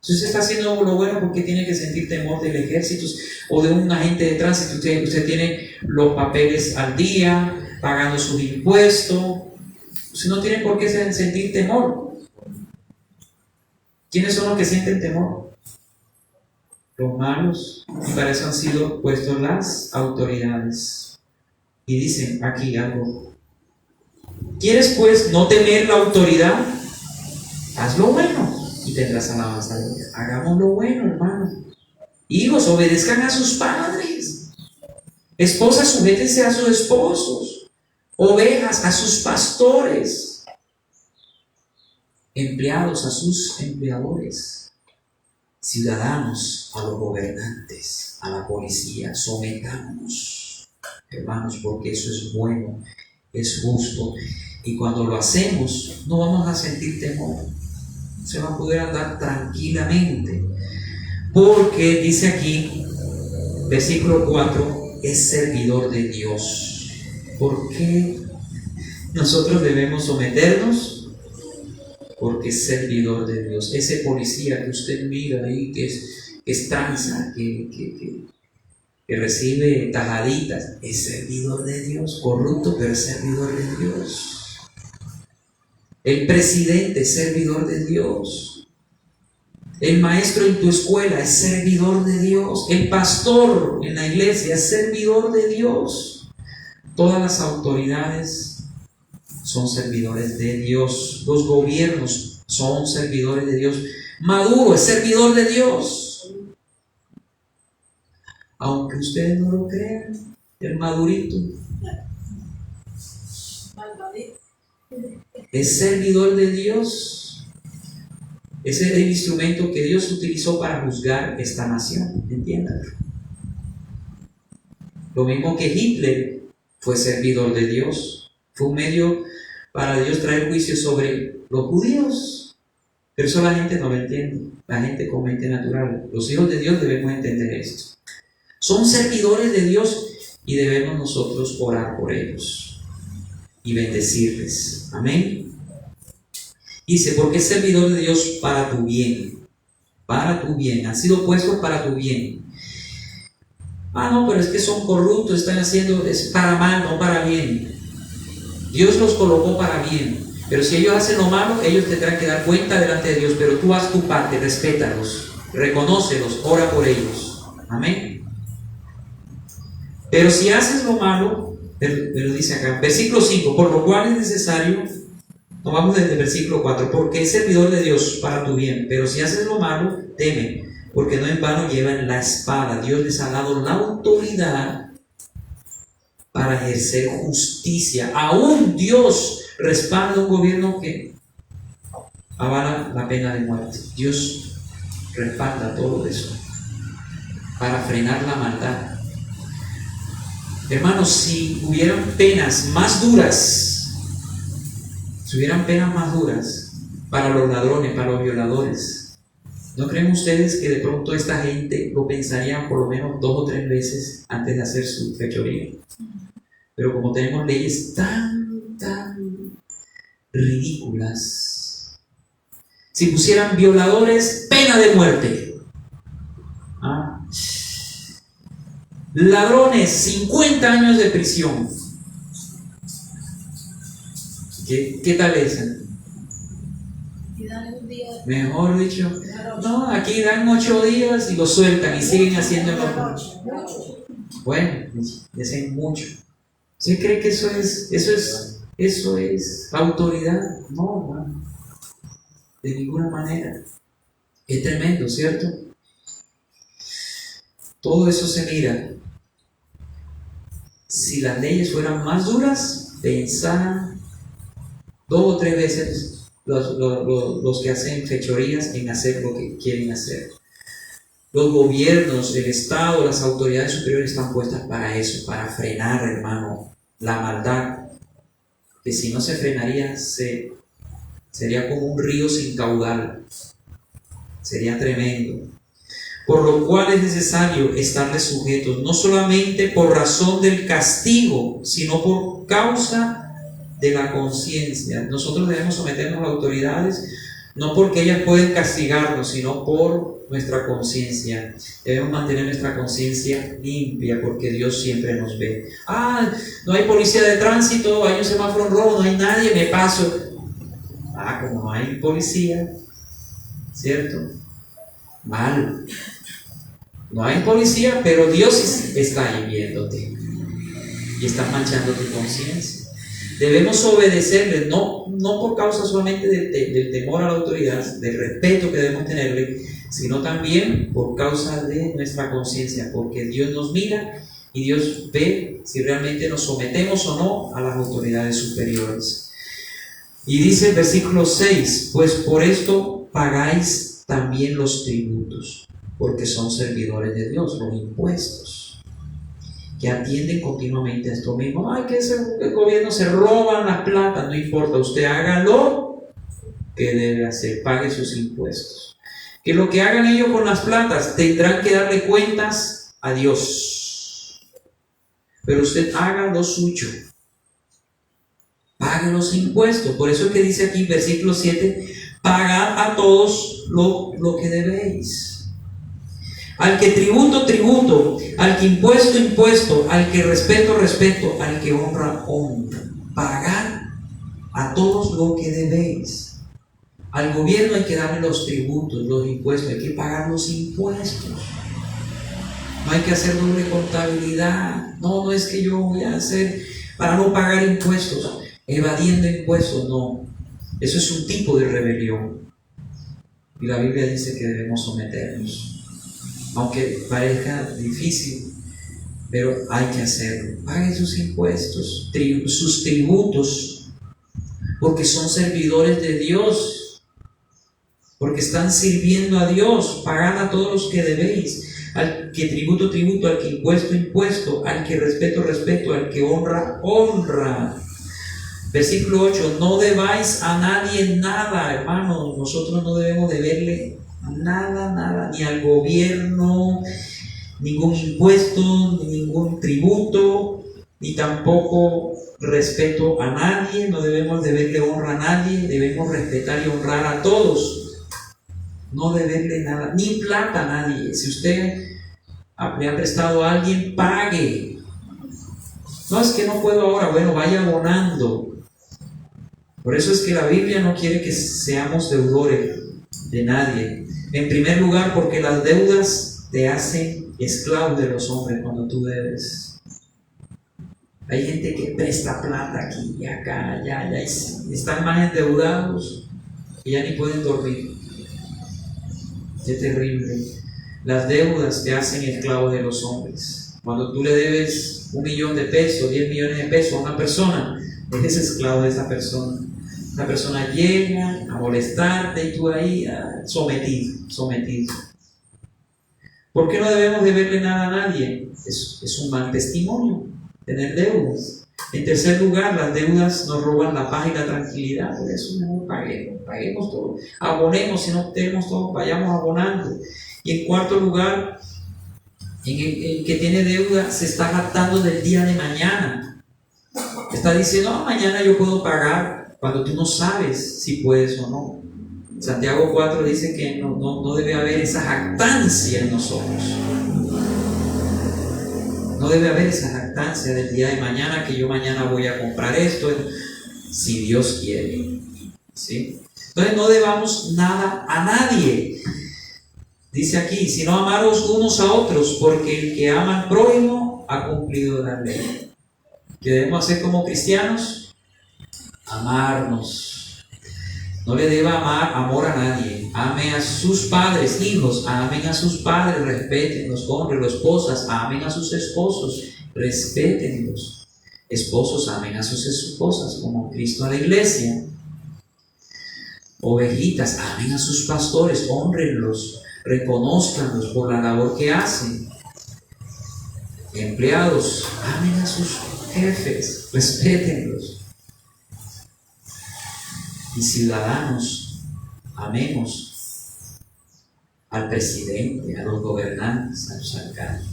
Si usted está haciendo lo bueno, ¿por qué tiene que sentir temor del ejército o de un agente de tránsito? Usted tiene los papeles al día, pagando sus impuestos. Usted no tiene por qué sentir temor. ¿Quiénes son los que sienten temor? Los malos. Y para eso han sido puestos las autoridades. Y dicen aquí algo: ¿quieres pues no temer la autoridad? Haz lo bueno y tendrás alabanza de Dios. Hagamos lo bueno, hermano. Hijos, obedezcan a sus padres. Esposas, sujétense a sus esposos. Ovejas, a sus pastores. Empleados, a sus empleadores. Ciudadanos, a los gobernantes, a la policía. Sometámonos, hermanos, porque eso es bueno, es justo. Y cuando lo hacemos, no vamos a sentir temor. Se va a poder andar tranquilamente, porque dice aquí, versículo 4, es servidor de Dios. ¿Por qué nosotros debemos someternos? Porque es servidor de Dios. Ese policía que usted mira ahí, que es tranza, que recibe tajaditas, es servidor de Dios. Corrupto, pero es servidor de Dios. El presidente es servidor de Dios. El maestro en tu escuela es servidor de Dios. El pastor en la iglesia es servidor de Dios. Todas las autoridades son servidores de Dios. Los gobiernos son servidores de Dios. Maduro es servidor de Dios. Aunque ustedes no lo crean, el Madurito es servidor de Dios. Ese es el instrumento que Dios utilizó para juzgar esta nación. ¿Entiendan? Lo mismo que Hitler fue servidor de Dios. Fue un medio para Dios traer juicio sobre los judíos. Pero eso la gente no lo entiende. La gente con mente natural. Los hijos de Dios debemos entender esto. Son servidores de Dios. y debemos nosotros orar por ellos y bendecirles. Amén. Dice, porque es servidor de Dios para tu bien. Para tu bien. Han sido puestos para tu bien. No, pero es que son corruptos, están haciendo es para mal, no para bien. Dios los colocó para bien. Pero si ellos hacen lo malo, ellos tendrán que dar cuenta delante de Dios. Pero tú haz tu parte, respétalos, reconócelos, ora por ellos. Amén. Pero si haces lo malo, pero dice acá, versículo 5, por lo cual es necesario, tomamos desde el versículo 4, porque es servidor de Dios para tu bien. Pero si haces lo malo, teme, porque no en vano llevan la espada. Dios les ha dado la autoridad para ejercer justicia. Aún Dios respalda un gobierno que avala la pena de muerte. Dios respalda todo eso para frenar la maldad. Hermanos, si hubieran penas más duras, para los ladrones, para los violadores, ¿no creen ustedes que de pronto esta gente lo pensaría por lo menos 2 o 3 veces antes de hacer su fechoría? Pero como tenemos leyes tan ridículas, si pusieran violadores, pena de muerte. Ladrones, 50 años de prisión. ¿Qué tal esa? Mejor dicho, no, aquí dan 8 días y lo sueltan y siguen haciendo lo. Bueno, dicen mucho. ¿Usted cree que eso es autoridad? No, de ninguna manera. Es tremendo, ¿cierto? Todo eso se mira. Si las leyes fueran más duras, pensaran 2 o 3 veces los que hacen fechorías en hacer lo que quieren hacer. Los gobiernos, el Estado, las autoridades superiores están puestas para eso, para frenar, hermano, la maldad, que si no se frenaría, sería como un río sin caudal. Sería tremendo. Por lo cual es necesario estarles sujetos, no solamente por razón del castigo, sino por causa de la conciencia. Nosotros debemos someternos a las autoridades, no porque ellas pueden castigarnos, sino por nuestra conciencia. Debemos mantener nuestra conciencia limpia, porque Dios siempre nos ve. No hay policía de tránsito, hay un semáforo rojo, no hay nadie, me paso. Como no hay policía, ¿cierto? Mal. No hay policía, pero Dios está ahí viéndote y está manchando tu conciencia. Debemos obedecerle, no por causa solamente del temor a la autoridad, del respeto que debemos tenerle, sino también por causa de nuestra conciencia, porque Dios nos mira y Dios ve si realmente nos sometemos o no a las autoridades superiores. Y dice el versículo 6, pues por esto pagáis también los tributos, porque son servidores de Dios, los impuestos, que atienden continuamente a esto mismo. Que el gobierno se roban las plata, no importa, usted haga lo que debe hacer, pague sus impuestos. Que lo que hagan ellos con las platas tendrán que darle cuentas a Dios, pero usted haga lo suyo, pague los impuestos. Por eso es que dice aquí, versículo 7, pagad a todos lo que debéis. Al que tributo, tributo, al que impuesto, impuesto, al que respeto, respeto, al que honra, honra. Pagad a todos lo que debéis. Al gobierno hay que darle los tributos, los impuestos, hay que pagar los impuestos. No hay que hacer doble contabilidad. No es que yo voy a hacer para no pagar impuestos, evadiendo impuestos, no. Eso es un tipo de rebelión. Y la Biblia dice que debemos someternos. Aunque parezca difícil, pero hay que hacerlo. Paguen sus impuestos, sus tributos, porque son servidores de Dios, porque están sirviendo a Dios. Pagad a todos los que debéis. Al que tributo, tributo, al que impuesto, impuesto, al que respeto, respeto, al que honra, honra. Versículo 8, no debáis a nadie nada, hermanos. Nosotros no debemos deberle nada, ni al gobierno, ningún impuesto, ni ningún tributo, ni tampoco respeto a nadie. No debemos deberle honra a nadie, debemos respetar y honrar a todos. No deberle nada, ni plata a nadie. Si usted le ha prestado a alguien, pague. No, es que no puedo ahora, bueno, vaya abonando. Por eso es que la Biblia no quiere que seamos deudores de nadie. En primer lugar, porque las deudas te hacen esclavo de los hombres cuando tú debes. Hay gente que presta plata aquí y acá, allá, están más endeudados que ya ni pueden dormir. Qué terrible. Las deudas te hacen esclavo de los hombres. Cuando tú le debes 1 millón de pesos, 10 millones de pesos a una persona, eres esclavo de esa persona. La persona llega a molestarte y tú ahí sometido. ¿Por qué no debemos deberle nada a nadie? Es un mal testimonio tener deudas. En tercer lugar, las deudas nos roban la paz y la tranquilidad. Por eso mejor paguemos todo. Abonemos, si no tenemos todo, vayamos abonando. Y en cuarto lugar, el que tiene deuda se está jactando del día de mañana. Está diciendo, mañana yo puedo pagar, cuando tú no sabes si puedes o no. Santiago 4 dice que no debe haber esa jactancia en nosotros. No debe haber esa jactancia del día de mañana, que yo mañana voy a comprar esto, si Dios quiere. ¿Sí? Entonces no debamos nada a nadie. Dice aquí, sino amaros unos a otros, porque el que ama al prójimo ha cumplido la ley. ¿Qué debemos hacer como cristianos? Amarnos. No le deba amor a nadie. Ame a sus padres, hijos, amen a sus padres, respétenlos, honrenlos. Esposas, amen a sus esposos, respétenlos. Esposos, amen a sus esposas, como Cristo a la iglesia. Ovejitas, amen a sus pastores, honrenlos, reconózcanlos por la labor que hacen. Empleados, amen a sus jefes, respétenlos. Y ciudadanos, amemos al presidente, a los gobernantes, a los alcaldes.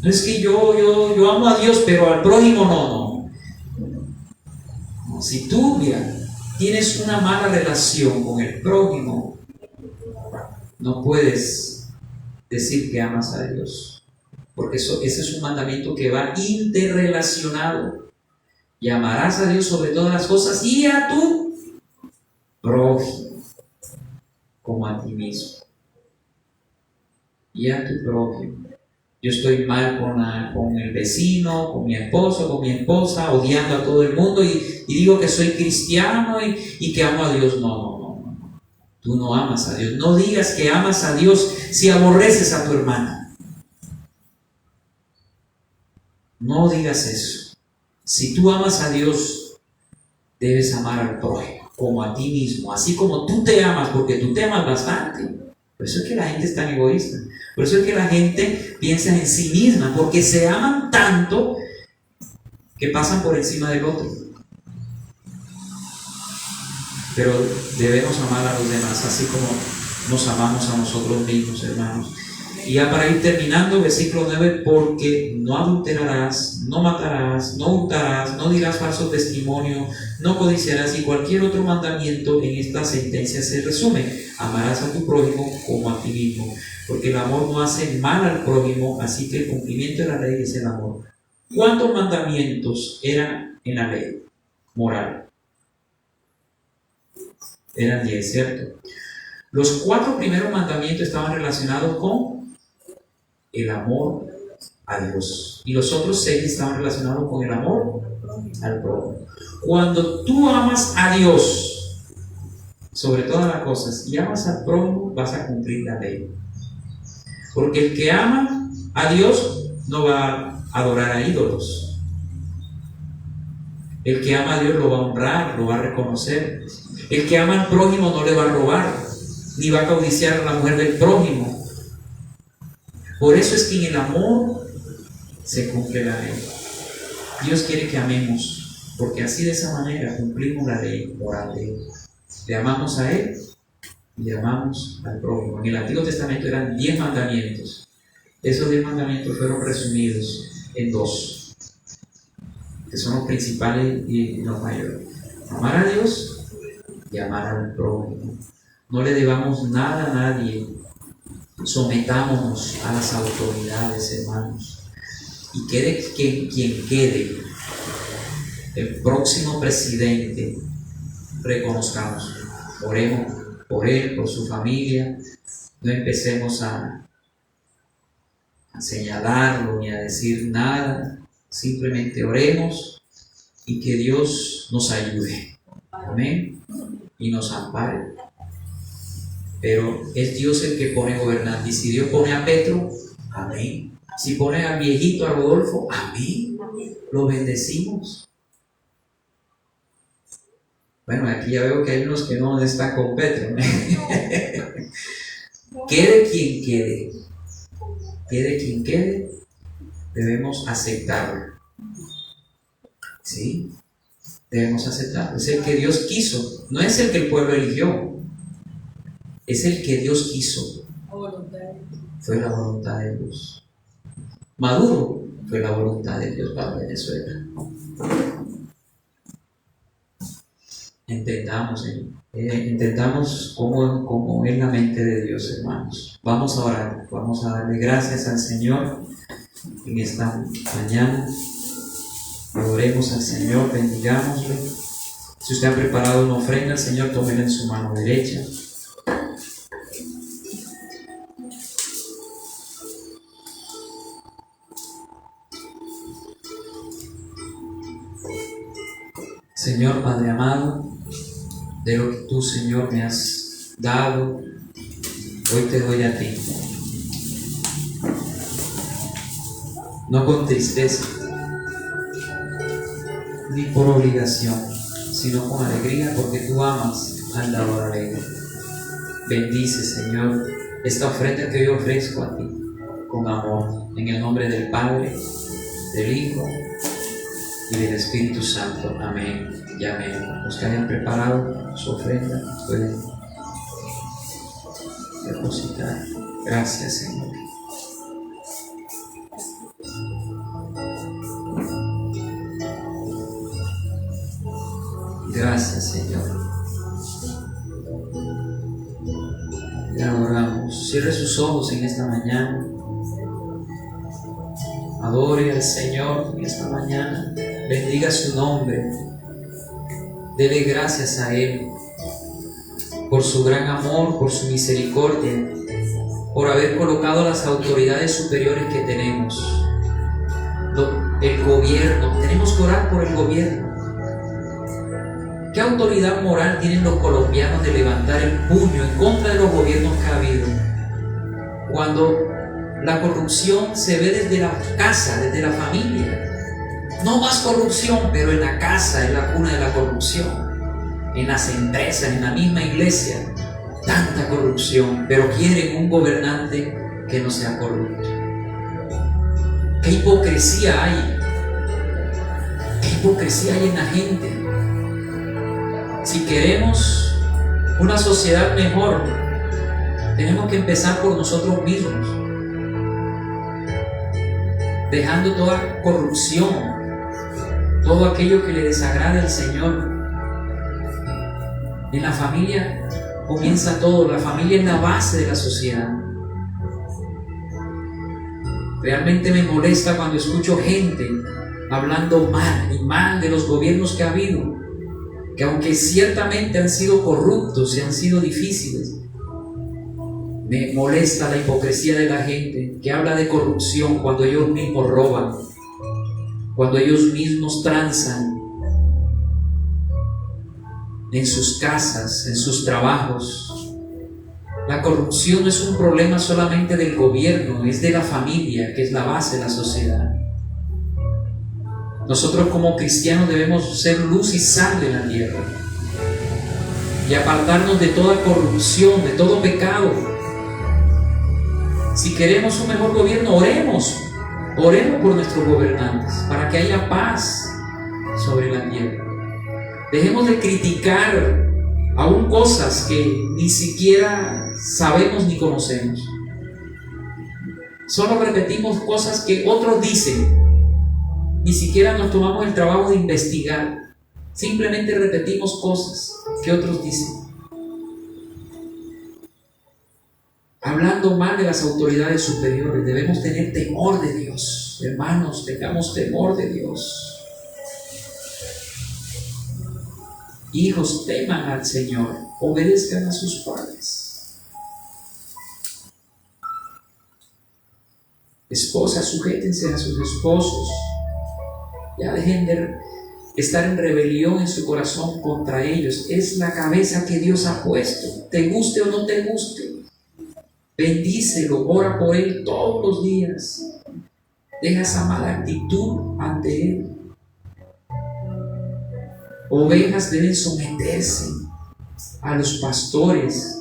No es que yo amo a Dios, pero al prójimo no. Si tú, tienes una mala relación con el prójimo, no puedes decir que amas a Dios, porque ese es un mandamiento que va interrelacionado. Y amarás a Dios sobre todas las cosas y a tu prójimo como a ti mismo. Y a tu prójimo. Yo estoy mal con el vecino, con mi esposo, con mi esposa, odiando a todo el mundo y digo que soy cristiano y que amo a Dios. No. Tú no amas a Dios. No digas que amas a Dios si aborreces a tu hermana. No digas eso. Si tú amas a Dios, debes amar al prójimo como a ti mismo, así como tú te amas, porque tú te amas bastante. Por eso es que la gente es tan egoísta. Por eso es que la gente piensa en sí misma, porque se aman tanto que pasan por encima del otro. Pero debemos amar a los demás, así como nos amamos a nosotros mismos, hermanos. Y ya para ir terminando, versículo 9, porque no adulterarás, no matarás, no hurtarás, no dirás falso testimonio, no codiciarás, y cualquier otro mandamiento en esta sentencia se resume: amarás a tu prójimo como a ti mismo, porque el amor no hace mal al prójimo, así que el cumplimiento de la ley es el amor. ¿Cuántos mandamientos eran en la ley moral? Eran 10, ¿cierto? Los 4 primeros mandamientos estaban relacionados con el amor a Dios, y los otros 6 estaban relacionados con el amor al prójimo. Cuando tú amas a Dios sobre todas las cosas y amas al prójimo, vas a cumplir la ley, porque el que ama a Dios no va a adorar a ídolos. El que ama a Dios lo va a honrar, lo va a reconocer. El que ama al prójimo no le va a robar, ni va a codiciar a la mujer del prójimo. Por eso es que en el amor se cumple la ley. Dios quiere que amemos, porque así, de esa manera, cumplimos la ley moral de Él. Le amamos a Él y le amamos al prójimo. En el Antiguo Testamento eran 10 mandamientos, Esos 10 mandamientos fueron resumidos en 2, que son los principales y los mayores: amar a Dios y amar al prójimo. No le debamos nada a nadie. Sometámonos a las autoridades, hermanos. Y quede quien quede, el próximo presidente, reconozcamos, oremos por él, por su familia. No empecemos a señalarlo ni a decir nada. Simplemente oremos y que Dios nos ayude. Amén. Y nos ampare. Pero es Dios el que pone gobernante. Y si Dios pone a Petro, amén. Si pone al viejito, a Rodolfo, amén. Lo bendecimos. Bueno, aquí ya veo que hay unos que no están con Petro. Quede quien quede. Quede quien quede, debemos aceptarlo. ¿Sí? Debemos aceptarlo. Es el que Dios quiso. No es el que el pueblo eligió. Es el que Dios quiso. Fue la voluntad de Dios. Maduro fue la voluntad de Dios para Venezuela. Entendamos cómo es la mente de Dios, hermanos. Vamos a orar, vamos a darle gracias al Señor en esta mañana. Adoremos al Señor, bendigámosle. Si usted ha preparado una ofrenda al Señor, tómela en su mano derecha. Señor Padre amado, de lo que tú, Señor, me has dado, hoy te doy a ti. No con tristeza, ni por obligación, sino con alegría, porque tú amas al dador alegre. Bendice, Señor, esta ofrenda que yo ofrezco a ti, con amor, en el nombre del Padre, del Hijo y del Espíritu Santo. Amén y amén. Los que hayan preparado su ofrenda pueden depositar. Gracias, Señor. Gracias, Señor. Le adoramos. Cierre sus ojos en esta mañana. Adore al Señor en esta mañana. Bendiga su nombre. Dele gracias a Él por su gran amor, por su misericordia, por haber colocado las autoridades superiores que tenemos. El gobierno, tenemos que orar por el gobierno. ¿Qué autoridad moral tienen los colombianos de levantar el puño en contra de los gobiernos que ha habido? Cuando la corrupción se ve desde la casa, desde la familia. No más corrupción, pero en la casa es la cuna de la corrupción. En las empresas, en la misma iglesia, tanta corrupción, pero quieren un gobernante que no sea corrupto. ¿Qué hipocresía hay? ¿Qué hipocresía hay en la gente? Si queremos una sociedad mejor, tenemos que empezar por nosotros mismos, dejando toda corrupción, todo aquello que le desagrade al Señor. En la familia comienza todo. La familia es la base de la sociedad. Realmente me molesta cuando escucho gente hablando mal y mal de los gobiernos que ha habido, que aunque ciertamente han sido corruptos y han sido difíciles, me molesta la hipocresía de la gente que habla de corrupción cuando ellos mismos roban, cuando ellos mismos transan en sus casas, en sus trabajos. La corrupción no es un problema solamente del gobierno, es de la familia, que es la base de la sociedad. Nosotros como cristianos debemos ser luz y sal de la tierra y apartarnos de toda corrupción, de todo pecado. Si queremos un mejor gobierno, oremos por nuestros gobernantes para que haya paz sobre la tierra. Dejemos de criticar aún cosas que ni siquiera sabemos ni conocemos. Solo repetimos cosas que otros dicen. Ni siquiera nos tomamos el trabajo de investigar. Simplemente repetimos cosas que otros dicen. Hablando mal de las autoridades superiores, debemos tener temor de Dios. Hermanos, tengamos temor de Dios. Hijos, teman al Señor, obedezcan a sus padres. Esposas, sujétense a sus esposos. Ya dejen de estar en rebelión en su corazón contra ellos. Es la cabeza que Dios ha puesto, te guste o no te guste. Bendícelo, ora por él todos los días. Deja esa mala actitud ante él. Ovejas deben someterse a los pastores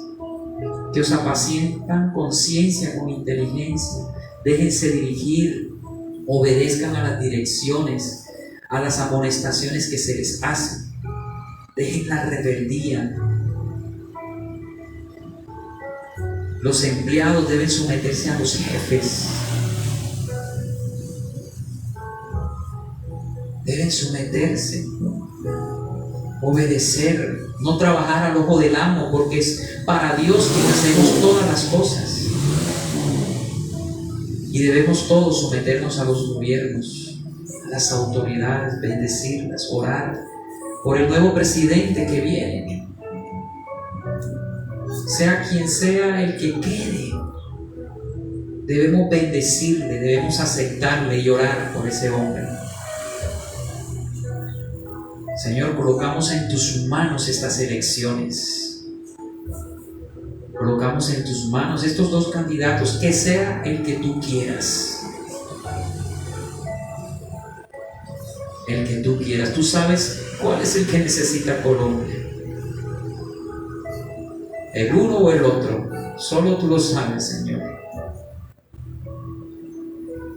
que os apacientan con ciencia, con inteligencia. Déjense dirigir, obedezcan a las direcciones, a las amonestaciones que se les hacen. Dejen la rebeldía. Los empleados deben someterse a los jefes. Deben someterse, obedecer, no trabajar al ojo del amo, porque es para Dios quien hacemos todas las cosas. Y debemos todos someternos a los gobiernos, a las autoridades, bendecirlas, orar por el nuevo presidente que viene. Sea quien sea el que quede, debemos bendecirle, debemos aceptarle y orar por ese hombre. Señor, colocamos en tus manos estas elecciones. Colocamos en tus manos estos dos candidatos, que sea el que tú quieras. El que tú quieras. Tú sabes cuál es el que necesita Colombia. El uno o el otro. Solo tú lo sabes, Señor.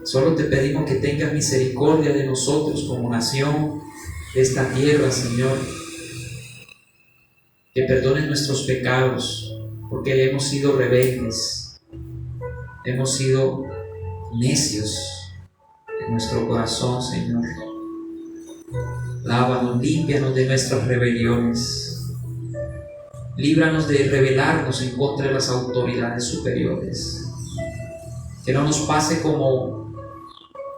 Solo te pedimos que tengas misericordia de nosotros como nación, de esta tierra, Señor. Que perdones nuestros pecados, porque hemos sido rebeldes, hemos sido necios en nuestro corazón, Señor. Lávanos, límpianos de nuestras rebeliones. Líbranos de rebelarnos en contra de las autoridades superiores. Que no nos pase como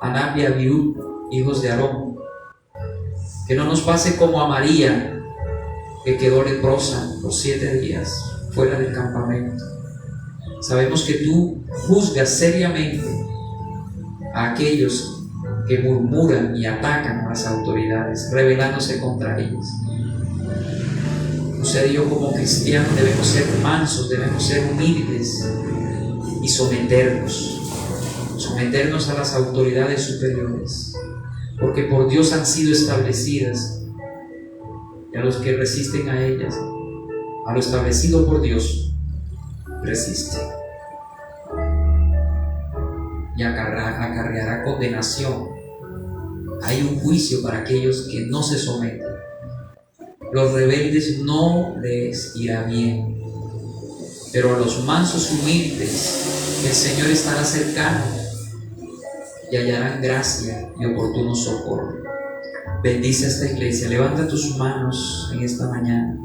a Nadab y Abiú, hijos de Aarón. Que no nos pase como a María, que quedó leprosa por 7 días fuera del campamento. Sabemos que tú juzgas seriamente a aquellos que murmuran y atacan a las autoridades, rebelándose contra ellas. Usted y yo como cristianos debemos ser mansos, debemos ser humildes y someternos a las autoridades superiores, porque por Dios han sido establecidas, y a los que resisten a ellas, a lo establecido por Dios, resisten. Y acarreará condenación. Hay un juicio para aquellos que no se someten. Los rebeldes no les irá bien, pero a los mansos humildes el Señor estará cercano y hallarán gracia y oportuno socorro. Bendice a esta iglesia. Levanta tus manos en esta mañana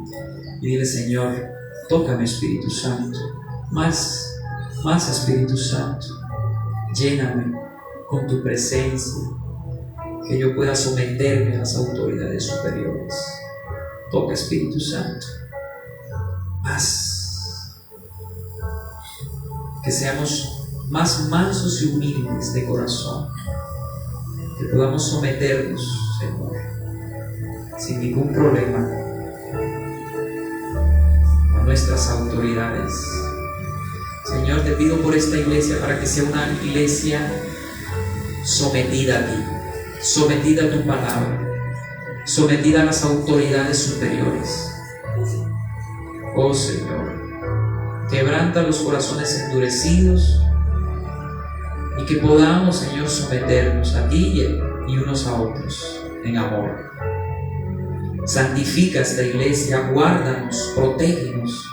y dile: Señor, tócame, Espíritu Santo, más Espíritu Santo, lléname con tu presencia, que yo pueda someterme a las autoridades superiores. Toca, Espíritu Santo, más, que seamos más mansos y humildes de corazón, que podamos someternos, Señor, sin ningún problema a nuestras autoridades. Señor, te pido por esta iglesia para que sea una iglesia sometida a ti, sometida a tu palabra, sometida a las autoridades superiores. Oh Señor, quebranta los corazones endurecidos y que podamos, Señor, someternos a ti y unos a otros en amor. Santifica esta iglesia, guárdanos, protégenos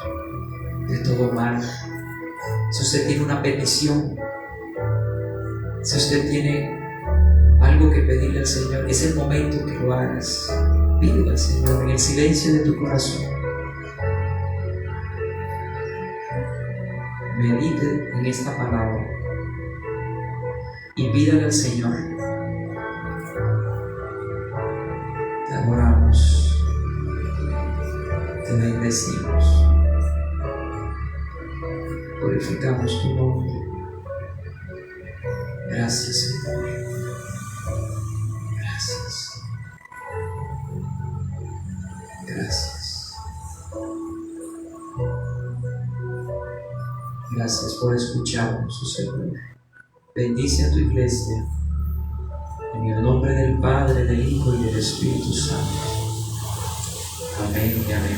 de todo mal. Si usted tiene una petición, Si usted tiene algo que pedirle al Señor, es el momento que lo hagas. Pídele al Señor en el silencio de tu corazón. Medite en esta palabra y pídale al Señor. Te adoramos, te bendecimos, glorificamos tu nombre. Gracias, Señor. Gracias. Gracias. Gracias por escucharnos, oh Señor. Bendice a tu iglesia. En el nombre del Padre, del Hijo y del Espíritu Santo. Amén y amén.